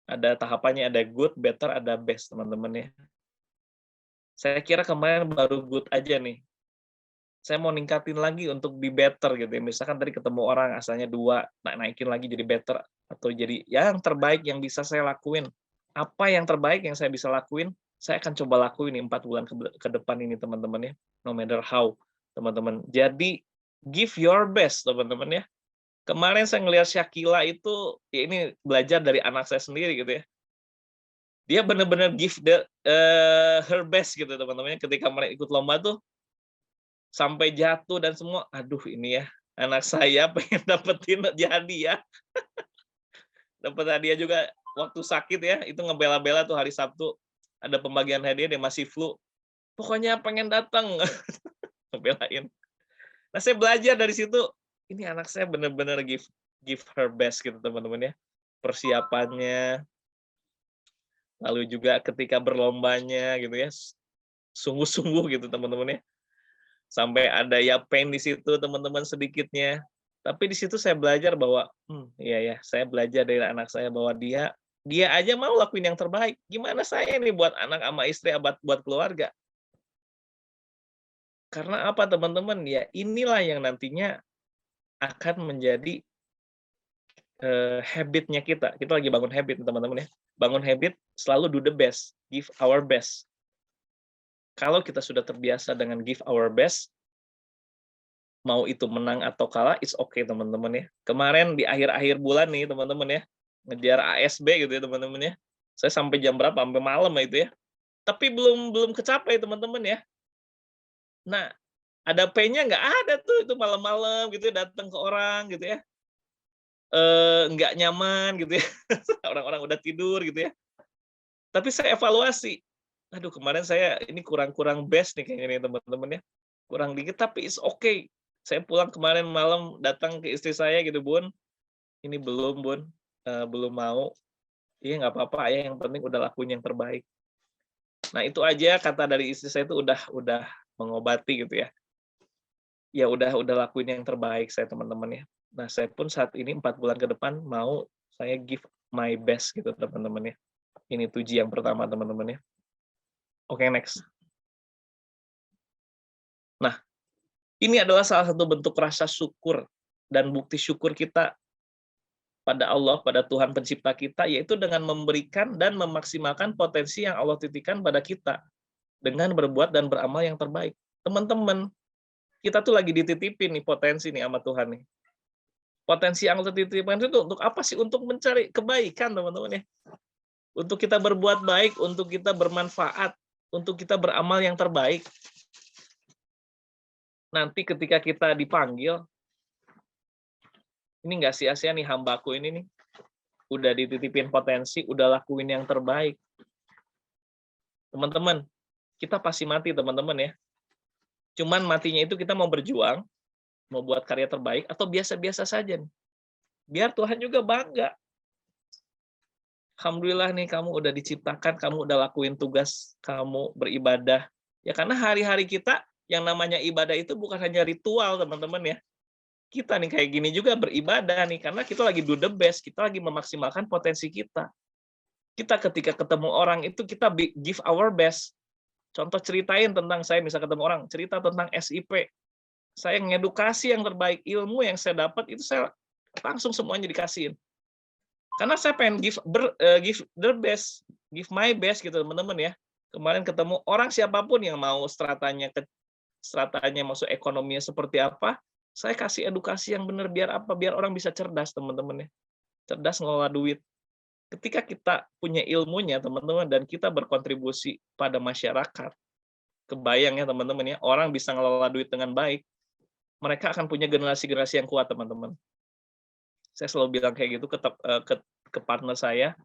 Ada tahapannya, ada good, better, ada best teman-teman ya. Saya kira kemarin baru good aja nih. Saya mau ningkatin lagi untuk be better gitu ya. Misalkan tadi ketemu orang asalnya 2, naikin lagi jadi better atau jadi yang terbaik yang bisa saya lakuin. Apa yang terbaik yang saya bisa lakuin, saya akan coba lakuin nih 4 bulan ke depan ini teman-teman ya. No matter how, teman-teman. Jadi give your best teman-teman ya. Kemarin saya ngelihat Shakila itu, ya ini belajar dari anak saya sendiri gitu ya. Dia benar-benar give her best gitu teman-teman. Ketika mereka ikut lomba tuh sampai jatuh dan semua, aduh ini ya anak saya pengen dapetin hadiah. Dapat hadiah juga waktu sakit ya, itu ngebela-bela tuh hari Sabtu ada pembagian hadiah dia masih flu. Pokoknya pengen datang ngebelain. Nah, saya belajar dari situ, ini anak saya benar-benar give her best gitu teman-teman ya. Persiapannya, lalu juga ketika berlombanya gitu ya, sungguh-sungguh gitu teman-teman ya. Sampai ada ya pain di situ teman-teman sedikitnya. Tapi di situ saya belajar bahwa, iya ya, saya belajar dari anak saya bahwa dia aja mau lakuin yang terbaik. Gimana saya nih buat anak sama istri, buat keluarga? Karena apa teman-teman? Ya inilah yang nantinya akan menjadi habit-nya kita. Kita lagi bangun habit teman-teman ya. Bangun habit selalu do the best, give our best. Kalau kita sudah terbiasa dengan give our best, mau itu menang atau kalah, it's okay teman-teman ya. Kemarin di akhir-akhir bulan nih teman-teman ya, ngejar ASB gitu ya teman-teman ya. Saya sampai jam berapa? Sampai malam itu ya. Tapi belum kecapai teman-teman ya. Nah, ada pay-nya nggak ada tuh, itu malam-malam gitu ya, datang ke orang gitu ya. Nggak nyaman gitu ya. Orang-orang udah tidur gitu ya. Tapi saya evaluasi. Aduh, kemarin saya ini kurang best nih kayaknya nih teman-teman ya. Kurang dikit tapi it's okay. Saya pulang kemarin malam datang ke istri saya gitu, Bun. Ini belum, Bun. Belum mau. Iya nggak apa-apa, Ayah, yang penting udah lakuin yang terbaik. Nah, itu aja kata dari istri saya itu udah mengobati gitu ya. Ya udah lakuin yang terbaik saya teman-teman ya. Nah, saya pun saat ini 4 bulan ke depan mau saya give my best gitu teman-teman ya. Ini 7 yang pertama teman-teman ya. Oke, next. Nah, ini adalah salah satu bentuk rasa syukur dan bukti syukur kita pada Allah, pada Tuhan pencipta kita, yaitu dengan memberikan dan memaksimalkan potensi yang Allah titipkan pada kita dengan berbuat dan beramal yang terbaik. Teman-teman, kita tuh lagi dititipin nih potensi nih sama Tuhan nih. Potensi yang Allah titipkan itu untuk apa sih? Untuk mencari kebaikan, teman-teman ya. Untuk kita berbuat baik, untuk kita bermanfaat, untuk kita beramal yang terbaik. Nanti ketika kita dipanggil, ini nggak sia-sia nih hambaku ini nih, udah dititipin potensi, udah lakuin yang terbaik. Teman-teman, kita pasti mati teman-teman ya. Cuman matinya itu kita mau berjuang, mau buat karya terbaik, atau biasa-biasa saja nih. Biar Tuhan juga bangga. Alhamdulillah nih kamu udah diciptakan, kamu udah lakuin tugas, kamu beribadah. Ya karena hari-hari kita, yang namanya ibadah itu bukan hanya ritual, teman-teman ya. Kita nih kayak gini juga beribadah nih, karena kita lagi do the best, kita lagi memaksimalkan potensi kita. Kita ketika ketemu orang itu kita give our best. Contoh ceritain tentang saya, misal ketemu orang, cerita tentang SIP. Saya ngedukasi yang terbaik, ilmu yang saya dapat itu saya langsung semuanya dikasihin. Karena saya pengen give their best, give my best gitu teman-teman ya. Kemarin ketemu orang siapapun yang mau stratanya masuk ekonominya seperti apa, saya kasih edukasi yang benar biar apa? Biar orang bisa cerdas teman-teman ya. Cerdas ngelola duit. Ketika kita punya ilmunya teman-teman dan kita berkontribusi pada masyarakat, kebayang ya teman-teman ya, orang bisa ngelola duit dengan baik, mereka akan punya generasi-generasi yang kuat teman-teman. Saya selalu bilang kayak gitu ke partner saya,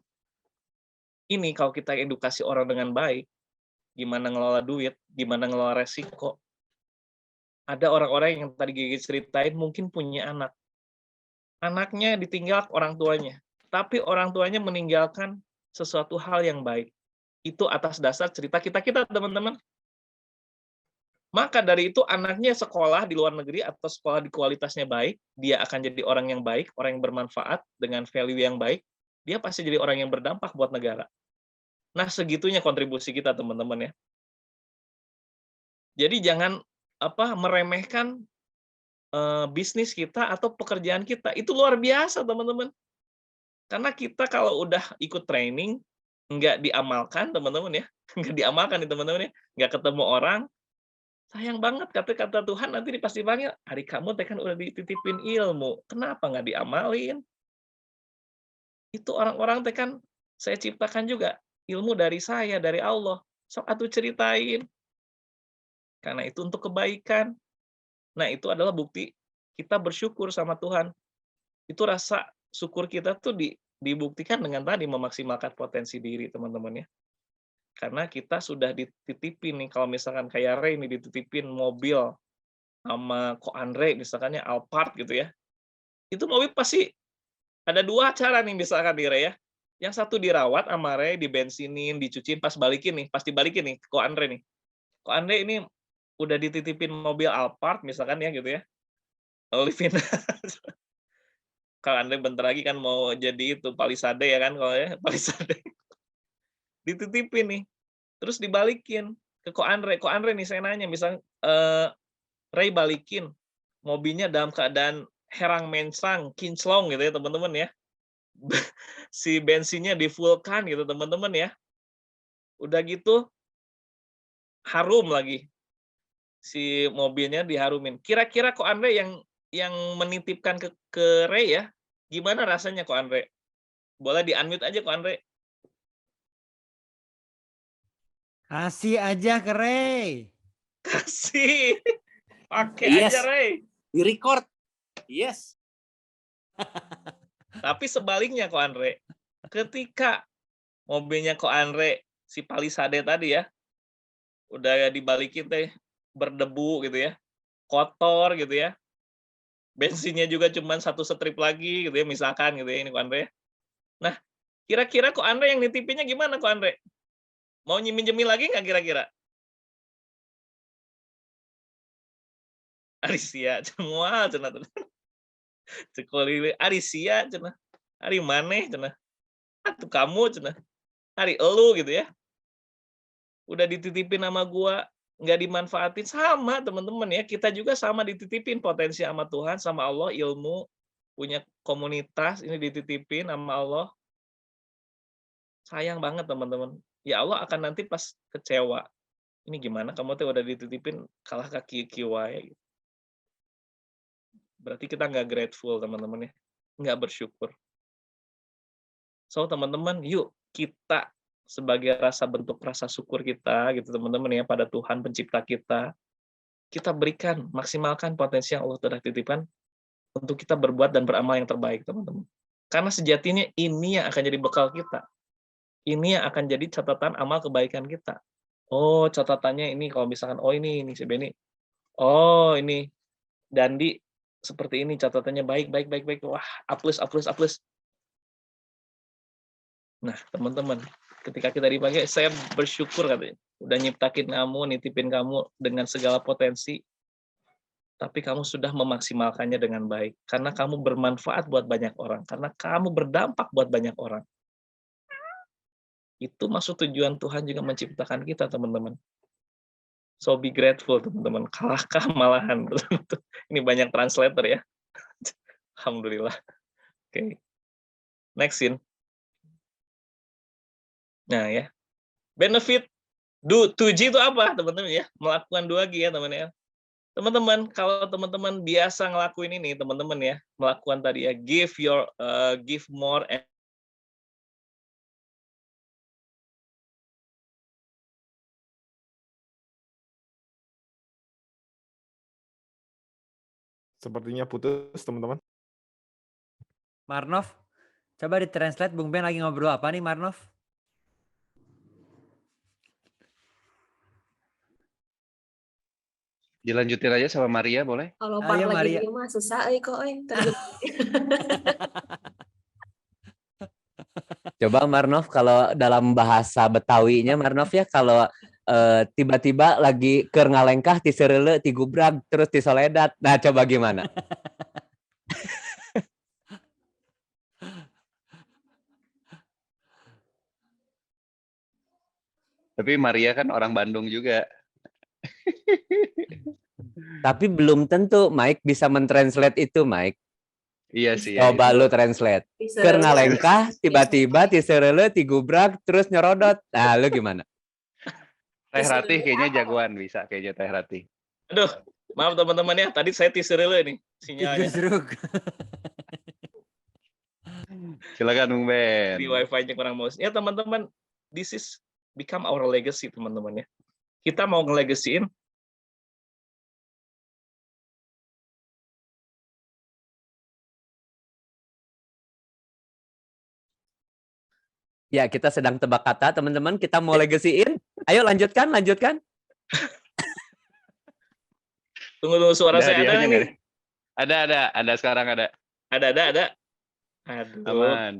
ini kalau kita edukasi orang dengan baik, gimana ngelola duit, gimana ngelola resiko. Ada orang-orang yang tadi Gigi ceritain mungkin punya anak. Anaknya ditinggal orang tuanya, tapi orang tuanya meninggalkan sesuatu hal yang baik. Itu atas dasar cerita kita teman-teman. Maka dari itu anaknya sekolah di luar negeri atau sekolah di kualitasnya baik, dia akan jadi orang yang baik, orang yang bermanfaat dengan value yang baik, dia pasti jadi orang yang berdampak buat negara. Nah, segitunya kontribusi kita teman-teman ya. Jadi jangan meremehkan bisnis kita atau pekerjaan kita. Itu luar biasa teman-teman. Karena kita kalau udah ikut training, nggak diamalkan teman-teman ya, nggak diamalkan nih teman-teman ya, nggak ketemu orang, Sayang banget kata Tuhan nanti pasti panggil, hari kamu teh kan udah dititipin ilmu, kenapa nggak diamalin? Itu orang-orang teh kan saya ciptakan juga ilmu dari saya, dari Allah. Sok atuh ceritain. Karena itu untuk kebaikan. Nah, itu adalah bukti kita bersyukur sama Tuhan. Itu rasa syukur kita tuh dibuktikan dengan tadi memaksimalkan potensi diri, teman-teman ya. Karena kita sudah dititipin nih, kalau misalkan kayak Ray ini dititipin mobil sama Ko Andre, misalkannya Alphard gitu ya. Itu mobil pasti ada 2 cara nih misalkan nih Ray ya. Yang satu dirawat sama Ray, dibensinin, dicuciin, pas balikin nih, pasti balikin nih Ko Andre nih. Ko Andre ini udah dititipin mobil Alphard misalkan ya gitu ya. Olivina. Kalau Andre bentar lagi kan mau jadi itu Palisade ya kan kalau ya, Palisade. Dititipin nih. Terus dibalikin ke Ko Andre. Ko Andre nih saya nanya misal Ray balikin mobilnya dalam keadaan herang mensang, kinclong gitu ya teman-teman ya. Si bensinnya difullkan gitu teman-teman ya. Udah gitu harum lagi. Si mobilnya diharumin. Kira-kira Ko Andre yang menitipkan ke Ray ya, gimana rasanya Ko Andre? Boleh di-unmute aja Ko Andre. Kasih aja ke Ray. Kasih. Pakai Yes. aja Ray. Di record. Yes. Tapi sebaliknya Ko Andre, ketika mobilnya Ko Andre si Palisade tadi ya, udah dibalikin teh berdebu gitu ya, kotor gitu ya, bensinnya juga cuma 1 strip lagi gitu ya, misalkan gitu ya ini Ko Andre. Nah, kira-kira Ko Andre yang nitipinnya gimana Ko Andre? Mau nyemin-nyemin lagi nggak kira-kira? Arisia, semua cenah. Cekolili Arisia cenah. Ari maneh cenah. Atuh kamu cenah. Ari elu gitu ya. Udah dititipin sama gua, nggak dimanfaatin sama teman-teman ya. Kita juga sama dititipin potensi sama Tuhan, sama Allah, ilmu, punya komunitas ini dititipin sama Allah. Sayang banget teman-teman. Ya Allah akan nanti pas kecewa. Ini gimana kamu tuh udah dititipin kalah kaki wae gitu. Berarti kita nggak grateful teman-teman ya. Nggak bersyukur. So teman-teman, yuk kita sebagai bentuk rasa syukur kita gitu teman-teman ya pada Tuhan pencipta kita berikan, maksimalkan potensi yang Allah telah titipkan untuk kita berbuat dan beramal yang terbaik teman-teman. Karena sejatinya ini yang akan jadi bekal kita. Ini yang akan jadi catatan amal kebaikan kita. Oh, catatannya ini kalau misalkan ini si Beni. Oh, ini Dandi seperti ini catatannya baik. Wah, A+. Nah, teman-teman, ketika kita dipanggil, saya bersyukur katanya. Udah nyiptakin kamu, nitipin kamu dengan segala potensi. Tapi kamu sudah memaksimalkannya dengan baik. Karena kamu bermanfaat buat banyak orang. Karena kamu berdampak buat banyak orang. Itu maksud tujuan Tuhan juga menciptakan kita, teman-teman. So be grateful, teman-teman. Kalahkah malahan. Ini banyak translator ya. Alhamdulillah. Oke. Next scene. Nah ya. Benefit do 2G itu apa, teman-teman ya? Melakukan 2G ya, teman-teman ya. Teman-teman, kalau teman-teman biasa ngelakuin ini, teman-teman ya, melakukan tadi ya, give more and Sepertinya putus, teman-teman. Marnov, coba ditranslate Bung Ben lagi ngobrol apa nih Marnov? Dilanjutin aja sama Maria boleh? Kalau Ayo, part lagi Maria. dia mah susah kok Coba Marnov kalau dalam bahasa Betawinya Marnov ya kalau tiba-tiba lagi keur ngalengkah ti sereuleu ti gubrag terus ti soledat. Nah, coba gimana? Tapi Maria kan orang Bandung juga. Tapi belum tentu Mike bisa mentranslate itu, Mike. Iya sih. Ya, Coba lu translate. Keur ngalengkah tiba-tiba ti sereuleu ti gubrag terus nyorodot. Nah, lu gimana? Teh Ratih kayaknya jagoan bisa kayaknya Teh Ratih. Aduh, maaf teman-teman ya, tadi saya teaser dulu nih sinyalnya. Tigus Silakan Bung Ben. Di wifi-nya kurang mau. Ya teman-teman, this is become our legacy teman-teman ya. Kita mau ngelegasiin Ya, kita sedang tebak kata, teman-teman. Kita mau legasiin. Ayo lanjutkan. tunggu suara Ada saya ada hadiahnya nih. nggak? Ada sekarang ada. Ada. Aduh. Aman.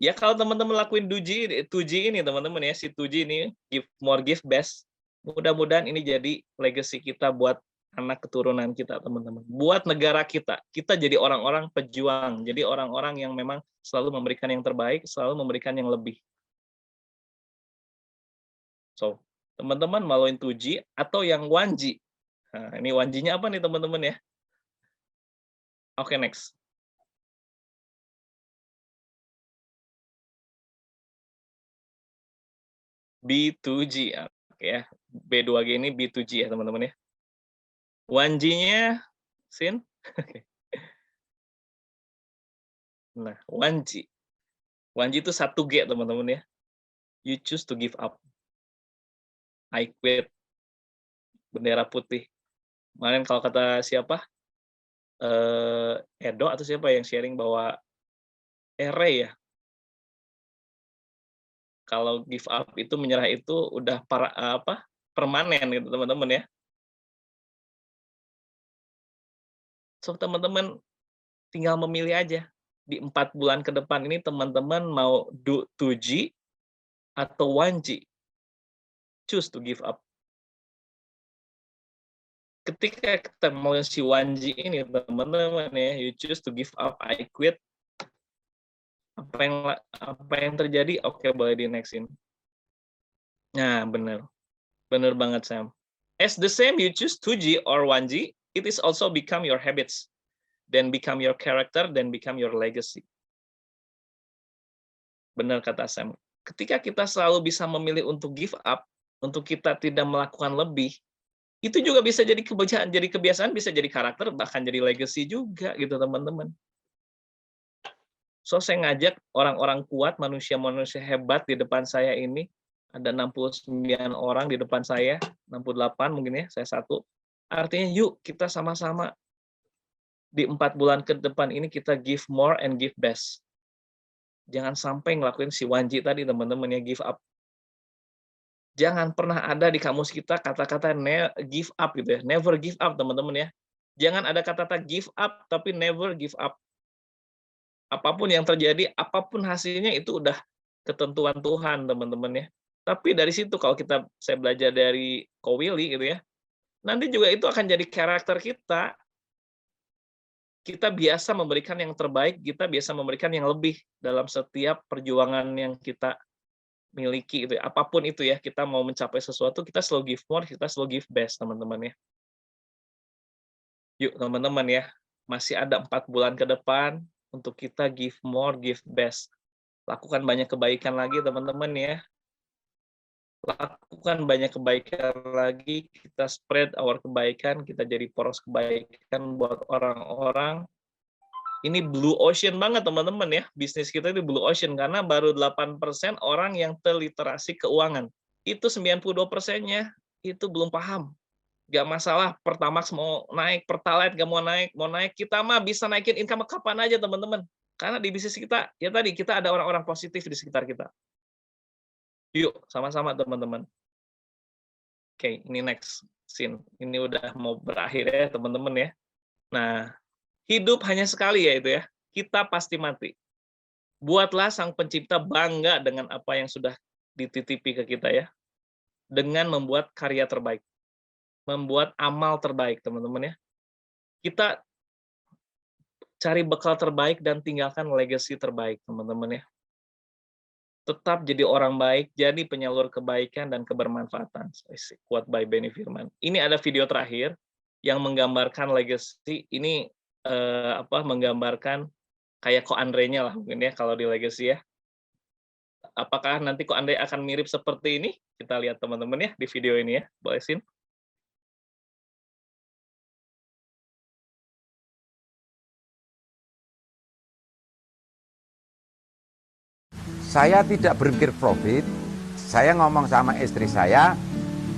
Ya kalau teman-teman lakuin 2G ini teman-teman ya, si 2G ini give more give best. Mudah-mudahan ini jadi legacy kita buat anak keturunan kita teman-teman. Buat negara kita. Kita jadi orang-orang pejuang. Jadi orang-orang yang memang selalu memberikan yang terbaik, selalu memberikan yang lebih. So, teman-teman mauin 2G atau yang 1G. Nah, ini 1G-nya apa nih teman-teman ya? Oke, next. B2G. Oke ya. B2G ini B2G ya teman-teman ya. 1G-nya Sin. Nah, 1G. 1G itu 1G teman-teman ya. You choose to give up. I quit. Bendera putih. Kemarin kalau kata siapa? Edo atau siapa yang sharing bahwa Ray ya. Kalau give up itu menyerah itu udah permanen gitu teman-teman ya. So teman-teman tinggal memilih aja di 4 bulan ke depan ini teman-teman mau do 2G atau 1G. Choose to give up. Ketika kita mau si 1G ini teman-teman ya, you choose to give up, I quit. Apa yang terjadi? Oke, boleh di nextin. Nah, benar banget Sam. As the same you choose 2G or 1G, it is also become your habits, then become your character, then become your legacy. Benar kata Sam. Ketika kita selalu bisa memilih untuk give up, untuk kita tidak melakukan lebih, itu juga bisa jadi kebiasaan, bisa jadi karakter, bahkan jadi legacy juga gitu teman-teman. So saya ngajak orang-orang kuat, manusia-manusia hebat di depan saya ini, ada 69 orang di depan saya, 68 mungkin ya, saya satu. Artinya yuk kita sama-sama di 4 bulan ke depan ini kita give more and give best. Jangan sampai ngelakuin si 1G tadi teman-teman ya, give up. Jangan pernah ada di kamus kita kata-kata give up gitu ya, never give up teman-teman ya. Jangan ada kata-kata give up tapi never give up. Apapun yang terjadi, apapun hasilnya itu udah ketentuan Tuhan teman-teman ya. Tapi dari situ kalau saya belajar dari Ko Willy gitu ya, nanti juga itu akan jadi karakter kita. Kita biasa memberikan yang terbaik, kita biasa memberikan yang lebih dalam setiap perjuangan yang kita miliki gitu ya. Apapun itu ya, kita mau mencapai sesuatu, kita selalu give more, kita selalu give best teman-teman ya. Yuk teman-teman ya, masih ada 4 bulan ke depan untuk kita give more, give best. Lakukan banyak kebaikan lagi teman-teman ya. Lakukan banyak kebaikan lagi, kita spread our kebaikan, kita jadi poros kebaikan buat orang-orang. Ini blue ocean banget teman-teman ya, bisnis kita itu blue ocean, karena baru 8% orang yang terliterasi keuangan. Itu 92%-nya itu belum paham. Gak masalah, Pertamax mau naik, Pertalite gak mau naik, kita mah bisa naikin income kapan aja teman-teman. Karena di bisnis kita, ya tadi, kita ada orang-orang positif di sekitar kita. Yuk, sama-sama teman-teman. Oke, ini next scene. Ini udah mau berakhir ya teman-teman ya. Nah, hidup hanya sekali ya itu ya. Kita pasti mati. Buatlah Sang Pencipta bangga dengan apa yang sudah dititipi ke kita ya. Dengan membuat karya terbaik. Membuat amal terbaik teman-teman ya. Kita cari bekal terbaik dan tinggalkan legacy terbaik teman-teman ya. Tetap jadi orang baik, jadi penyalur kebaikan dan kebermanfaatan. Quote by Benny Firman. Ini ada video terakhir yang menggambarkan legacy. Ini menggambarkan kayak Ko Andre-nya lah mungkin ya kalau di legacy ya. Apakah nanti Ko Andre akan mirip seperti ini? Kita lihat teman-teman ya di video ini ya. Boleh Sin? saya tidak berpikir profit. Saya ngomong sama istri saya,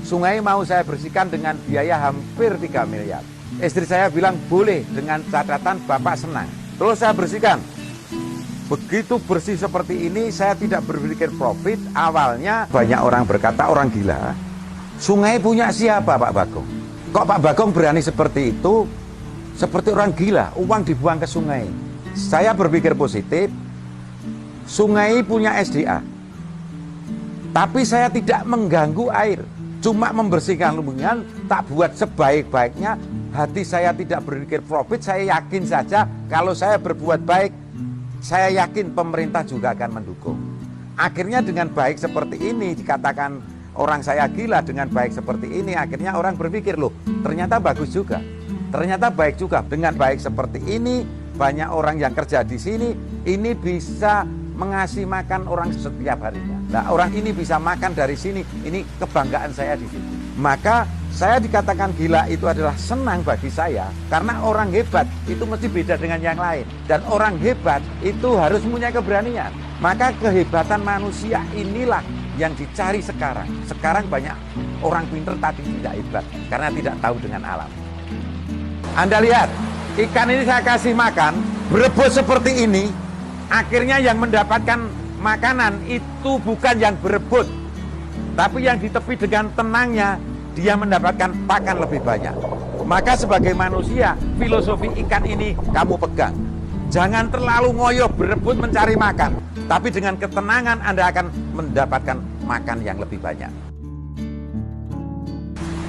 sungai mau saya bersihkan dengan biaya hampir 3 miliar. Istri saya bilang boleh dengan catatan Bapak senang. Terus saya bersihkan. Begitu bersih seperti ini, saya tidak berpikir profit. Awalnya banyak orang berkata orang gila. Sungai punya siapa Pak Bagong? Kok Pak Bagong berani seperti itu? Seperti orang gila, uang dibuang ke sungai. Saya berpikir positif, sungai punya SDA. Tapi saya tidak mengganggu air, cuma membersihkan lubungan, tak buat sebaik-baiknya. Hati saya tidak berpikir profit, saya yakin saja kalau saya berbuat baik, saya yakin pemerintah juga akan mendukung. Akhirnya dengan baik seperti ini, dikatakan orang saya gila dengan baik seperti ini, akhirnya orang berpikir, loh ternyata bagus juga. Ternyata baik juga. Dengan baik seperti ini, banyak orang yang kerja di sini, ini bisa mengasih makan orang setiap harinya. Nah, orang ini bisa makan dari sini, ini kebanggaan saya di sini. Maka saya dikatakan gila itu adalah senang bagi saya, karena orang hebat itu mesti beda dengan yang lain. Dan orang hebat itu harus punya keberanian. Maka kehebatan manusia inilah yang dicari sekarang. Sekarang banyak orang pintar tapi tidak hebat, karena tidak tahu dengan alam. Anda lihat, ikan ini saya kasih makan, berebut seperti ini, akhirnya yang mendapatkan makanan itu bukan yang berebut, tapi yang di tepi dengan tenangnya, dia mendapatkan pakan lebih banyak. Maka sebagai manusia, filosofi ikan ini kamu pegang. Jangan terlalu ngoyo berebut mencari makan, tapi dengan ketenangan Anda akan mendapatkan makan yang lebih banyak.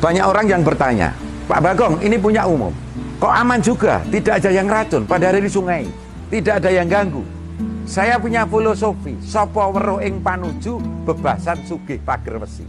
Banyak orang yang bertanya, Pak Bagong ini punya umum, kok aman juga, tidak ada yang racun, padahal di sungai, tidak ada yang ganggu. Saya punya filosofi, sopo weruh ing panuju bebasan sugih pager wesi.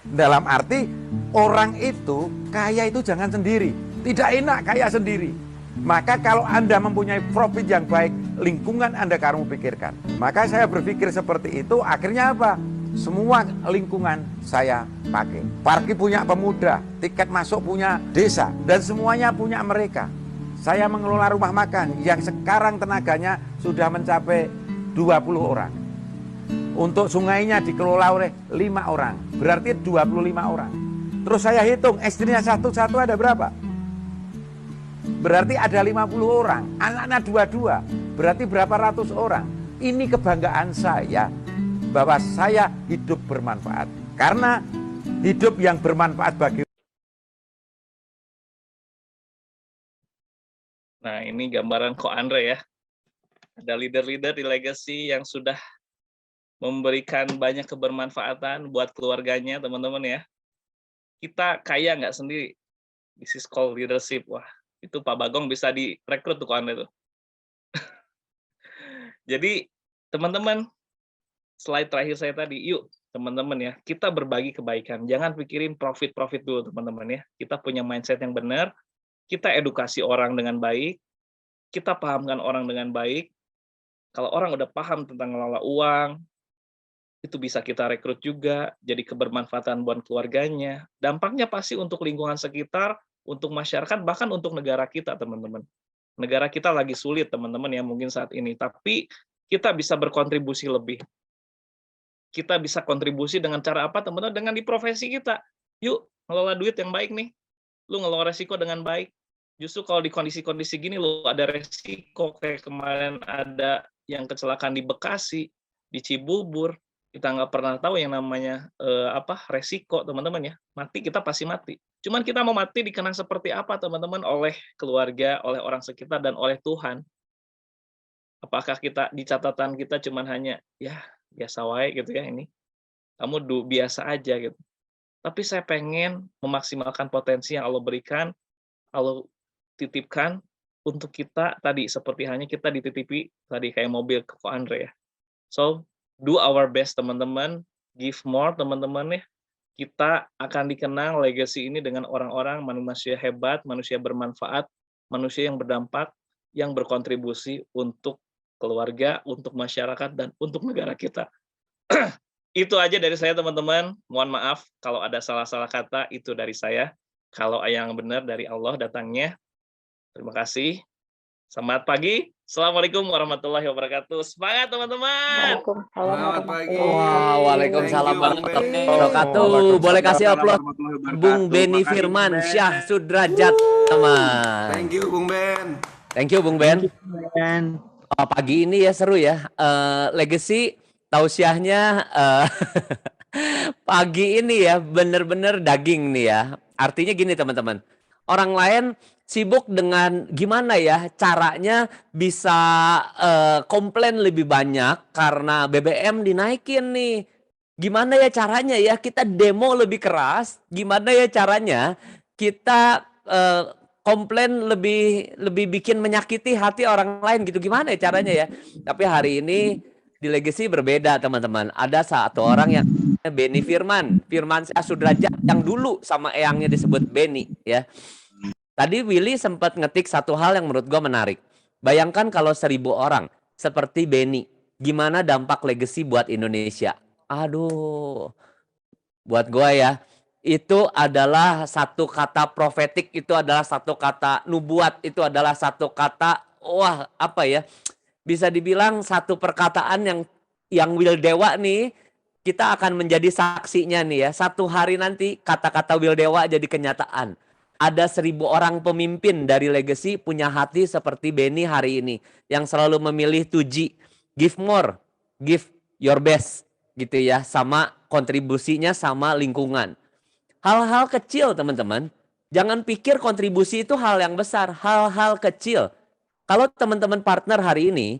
Dalam arti, orang itu kaya itu jangan sendiri, tidak enak kaya sendiri. Maka kalau Anda mempunyai profit yang baik, lingkungan Anda kamu pikirkan. Maka saya berpikir seperti itu, akhirnya apa? Semua lingkungan saya pakai. Parkir punya pemuda, tiket masuk punya desa, dan semuanya punya mereka. Saya mengelola rumah makan yang sekarang tenaganya sudah mencapai 20 orang. Untuk sungainya dikelola oleh 5 orang, berarti 25 orang. Terus saya hitung, istrinya satu-satu ada berapa? Berarti ada 50 orang, anaknya 22, berarti berapa ratus orang. Ini kebanggaan saya, bahwa saya hidup bermanfaat. Karena hidup yang bermanfaat bagi. Nah, ini gambaran Ko Andre ya. Ada leader-leader di Legacy yang sudah memberikan banyak kebermanfaatan buat keluarganya, teman-teman ya. Kita kaya nggak sendiri. This is called leadership. Wah, itu Pak Bagong bisa direkrut tuh Ko Andre tuh. Jadi, teman-teman, slide terakhir saya tadi, yuk teman-teman ya, kita berbagi kebaikan. Jangan pikirin profit-profit dulu teman-teman ya. Kita punya mindset yang benar, kita edukasi orang dengan baik, kita pahamkan orang dengan baik. Kalau orang udah paham tentang ngelola uang, itu bisa kita rekrut juga, jadi kebermanfaatan buat keluarganya. Dampaknya pasti untuk lingkungan sekitar, untuk masyarakat, bahkan untuk negara kita teman-teman. Negara kita lagi sulit teman-teman ya mungkin saat ini, tapi kita bisa berkontribusi lebih. Kita bisa kontribusi dengan cara apa teman-teman? Dengan di profesi kita. Yuk, ngelola duit yang baik nih. Lu ngelola resiko dengan baik. Justru kalau di kondisi-kondisi gini, lu ada resiko. Kayak kemarin ada yang kecelakaan di Bekasi, di Cibubur. Kita nggak pernah tahu yang namanya resiko, teman-teman ya. Mati, kita pasti mati. Cuman kita mau mati dikenang seperti apa, teman-teman? Oleh keluarga, oleh orang sekitar, dan oleh Tuhan. Apakah kita di catatan kita cuman hanya, ya biasa wae gitu ya ini. Kamu biasa aja gitu. Tapi saya pengen memaksimalkan potensi yang Allah berikan, Allah titipkan untuk kita tadi, seperti hanya kita dititipi tadi kayak mobil ke Ko Andre ya. So, do our best teman-teman, give more teman-teman ya. Kita akan dikenang legacy ini dengan orang-orang manusia hebat, manusia bermanfaat, manusia yang berdampak, yang berkontribusi untuk keluarga, untuk masyarakat, dan untuk negara kita. Itu aja dari saya teman-teman. Mohon maaf kalau ada salah-salah kata, itu dari saya. Kalau yang benar dari Allah datangnya. Terima kasih. Selamat pagi, Assalamualaikum warahmatullahi wabarakatuh. Semangat teman-teman. Selamat pagi. Wah, waalaikumsalam Thank you, warahmatullahi Bung Ben. wabarakatuh. Boleh kasih aplaus Warahmatullahi wabarakatuh. Bung Beni Makasih, Firman Bung Ben. Syah Sudrajat, teman. Thank you, Bung Ben. Thank you, Bung Ben. Oh, pagi ini ya seru ya. Legacy tausiahnya pagi ini ya bener-bener daging nih ya. Artinya gini teman-teman. Orang lain sibuk dengan gimana ya caranya bisa komplain lebih banyak karena BBM dinaikin nih. Gimana ya caranya ya kita demo lebih keras? Gimana ya caranya kita komplain lebih bikin menyakiti hati orang lain gitu. Gimana ya caranya ya? Tapi hari ini di Legacy berbeda teman-teman. Ada satu orang yang Beni Firman Syah Sudrajat yang dulu sama eyangnya disebut Beni ya. Tadi Willy sempat ngetik satu hal yang menurut gue menarik. Bayangkan kalau 1.000 orang seperti Beni, gimana dampak Legacy buat Indonesia? Aduh, buat gue ya, itu adalah satu kata profetik, itu adalah satu kata nubuat, itu adalah satu kata, wah apa ya, bisa dibilang satu perkataan yang Will Dewa nih, kita akan menjadi saksinya nih ya. Satu hari nanti kata-kata Will Dewa jadi kenyataan. Ada 1.000 orang pemimpin dari Legacy punya hati seperti Beni hari ini. Yang selalu memilih 2G. Give more, give your best. Gitu ya. Sama kontribusinya sama lingkungan. Hal-hal kecil teman-teman. Jangan pikir kontribusi itu hal yang besar. Hal-hal kecil. Kalau teman-teman partner hari ini,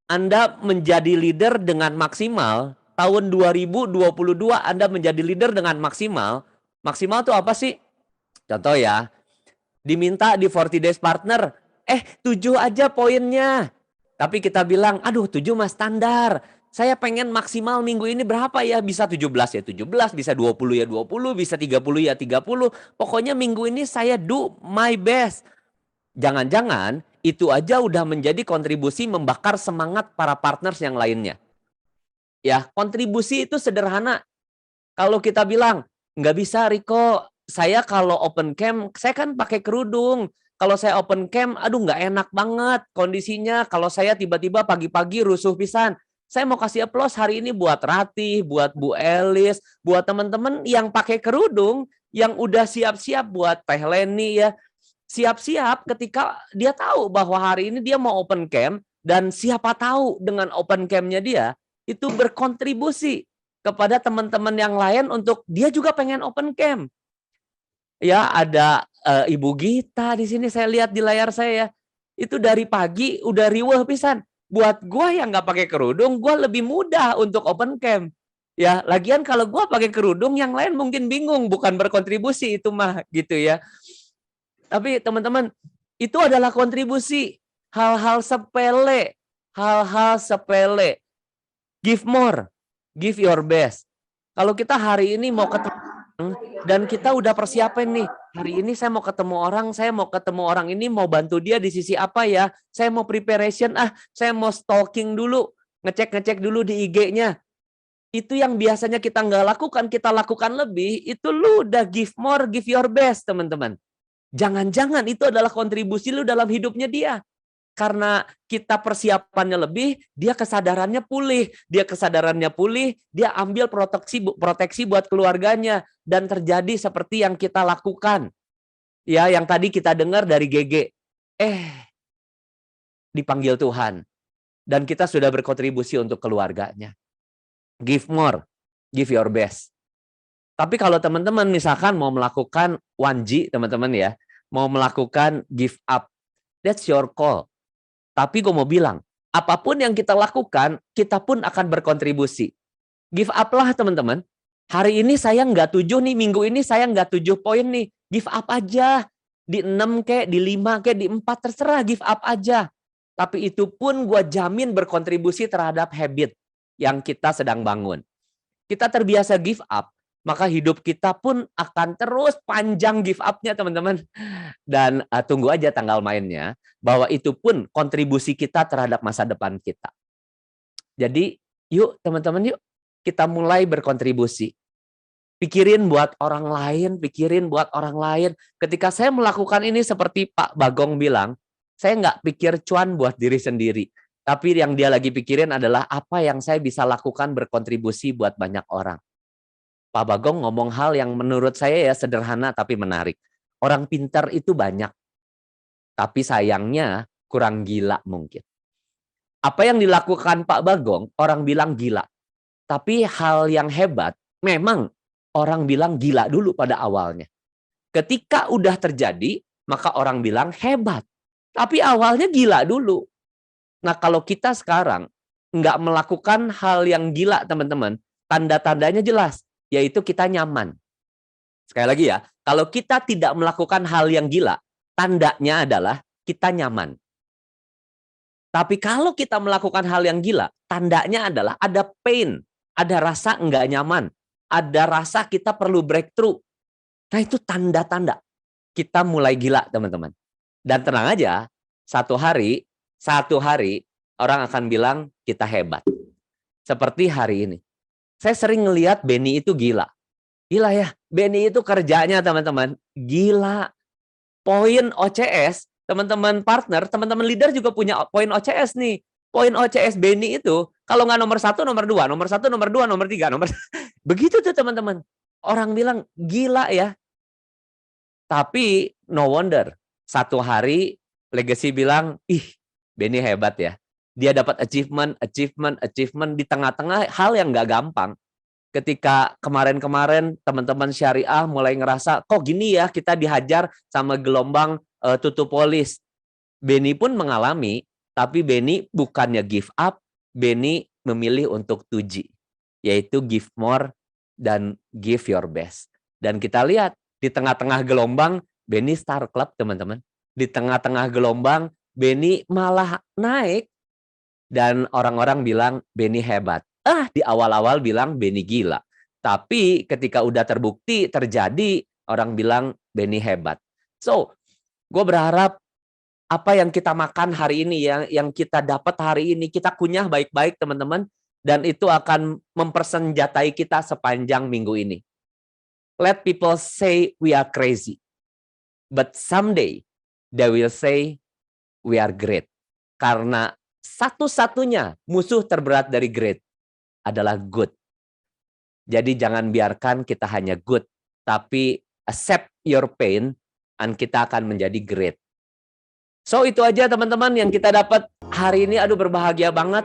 Anda menjadi leader dengan maksimal. Tahun 2022 Anda menjadi leader dengan maksimal. Maksimal itu apa sih? Contoh ya, diminta di 40 Days Partner, 7 aja poinnya. Tapi kita bilang, aduh 7 mah standar. Saya pengen maksimal minggu ini berapa ya? Bisa 17 ya 17, bisa 20 ya 20, bisa 30 ya 30. Pokoknya minggu ini saya do my best. Jangan-jangan itu aja udah menjadi kontribusi membakar semangat para partners yang lainnya. Ya, kontribusi itu sederhana. Kalau kita bilang, nggak bisa Riko, saya kalau open cam, saya kan pakai kerudung. Kalau saya open cam, aduh nggak enak banget kondisinya. Kalau saya tiba-tiba pagi-pagi rusuh pisan. Saya mau kasih aplaus hari ini buat Ratih, buat Bu Elis, buat teman-teman yang pakai kerudung, yang udah siap-siap buat Teh Leni ya. Siap-siap ketika dia tahu bahwa hari ini dia mau open cam, dan siapa tahu dengan open cam-nya dia, itu berkontribusi kepada teman-teman yang lain untuk dia juga pengen open cam. Ya, ada Ibu Gita di sini saya lihat di layar saya. Itu dari pagi udah riweh pisan. Buat gua yang nggak pakai kerudung, gua lebih mudah untuk open cam. Ya, lagian kalau gua pakai kerudung, yang lain mungkin bingung, bukan berkontribusi itu mah gitu ya. Tapi teman-teman, itu adalah kontribusi. Hal-hal sepele, hal-hal sepele. Give more, give your best. Kalau kita hari ini mau ketemu dan kita udah persiapan nih, hari ini saya mau ketemu orang ini mau bantu dia di sisi apa ya, saya mau preparation, saya mau stalking dulu, ngecek dulu di IG-nya. Itu yang biasanya kita nggak lakukan, kita lakukan lebih, itu lu udah give more, give your best teman-teman. Jangan-jangan itu adalah kontribusi lu dalam hidupnya dia. Karena kita persiapannya lebih, dia kesadarannya pulih. Dia ambil proteksi buat keluarganya. Dan terjadi seperti yang kita lakukan. Ya, yang tadi kita dengar dari GG. Dipanggil Tuhan. Dan kita sudah berkontribusi untuk keluarganya. Give more, give your best. Tapi kalau teman-teman misalkan mau melakukan 1G, teman-teman ya, mau melakukan give up, that's your call. Tapi gue mau bilang, apapun yang kita lakukan, kita pun akan berkontribusi. Give up lah teman-teman. Hari ini saya nggak 7 nih, minggu ini saya nggak 7 poin nih. Give up aja. Di 6 kek, di 5 kek, di 4, terserah give up aja. Tapi itu pun gue jamin berkontribusi terhadap habit yang kita sedang bangun. Kita terbiasa give up, maka hidup kita pun akan terus panjang give up-nya teman-teman. Dan tunggu aja tanggal mainnya, bahwa itu pun kontribusi kita terhadap masa depan kita. Jadi yuk teman-teman, yuk kita mulai berkontribusi. Pikirin buat orang lain, Ketika saya melakukan ini seperti Pak Bagong bilang, Saya nggak pikir cuan buat diri sendiri. Tapi yang dia lagi pikirin adalah apa yang saya bisa lakukan berkontribusi buat banyak orang. Pak Bagong ngomong hal yang menurut saya ya sederhana tapi menarik. Orang pintar itu banyak. Tapi sayangnya kurang gila mungkin. Apa yang dilakukan Pak Bagong, orang bilang gila. Tapi hal yang hebat, memang orang bilang gila dulu pada awalnya. Ketika udah terjadi, maka orang bilang hebat. Tapi awalnya gila dulu. Nah, kalau kita sekarang nggak melakukan hal yang gila, teman-teman, tanda-tandanya jelas, yaitu kita nyaman. Sekali lagi ya, kalau kita tidak melakukan hal yang gila, tandanya adalah kita nyaman. Tapi kalau kita melakukan hal yang gila, tandanya adalah ada pain, ada rasa nggak nyaman, ada rasa kita perlu breakthrough. Nah, itu tanda-tanda kita mulai gila, teman-teman. Dan tenang aja, satu hari orang akan bilang kita hebat. Seperti hari ini. Saya sering ngelihat Benny itu gila. Gila ya, Benny itu kerjanya, teman-teman, gila. Poin OCS, teman-teman partner, teman-teman leader juga punya poin OCS nih. Poin OCS Benny itu, kalau nggak nomor 1, nomor 2, nomor 1, nomor 2, nomor 3, nomor... Begitu tuh, teman-teman. Orang bilang, gila ya. Tapi no wonder, satu hari Legacy bilang, ih, Benny hebat ya. Dia dapat achievement di tengah-tengah hal yang nggak gampang. Ketika kemarin-kemarin teman-teman syariah mulai ngerasa, kok gini ya kita dihajar sama gelombang tutup polis. Benny pun mengalami, tapi Benny bukannya give up, Benny memilih untuk 2G. Yaitu give more dan give your best. Dan kita lihat, di tengah-tengah gelombang, Benny Star Club, teman-teman. Di tengah-tengah gelombang, Benny malah naik. Dan orang-orang bilang, Benny hebat. Di awal-awal bilang, Benny gila. Tapi ketika udah terbukti, terjadi, orang bilang, Benny hebat. So, gue berharap apa yang kita makan hari ini, yang kita dapat hari ini, kita kunyah baik-baik, teman-teman. Dan itu akan mempersenjatai kita sepanjang minggu ini. Let people say we are crazy. But someday, they will say we are great. Karena satu-satunya musuh terberat dari great adalah good. Jadi jangan biarkan kita hanya good, tapi accept your pain, dan kita akan menjadi great. So itu aja teman-teman yang kita dapat hari ini. Aduh, berbahagia banget.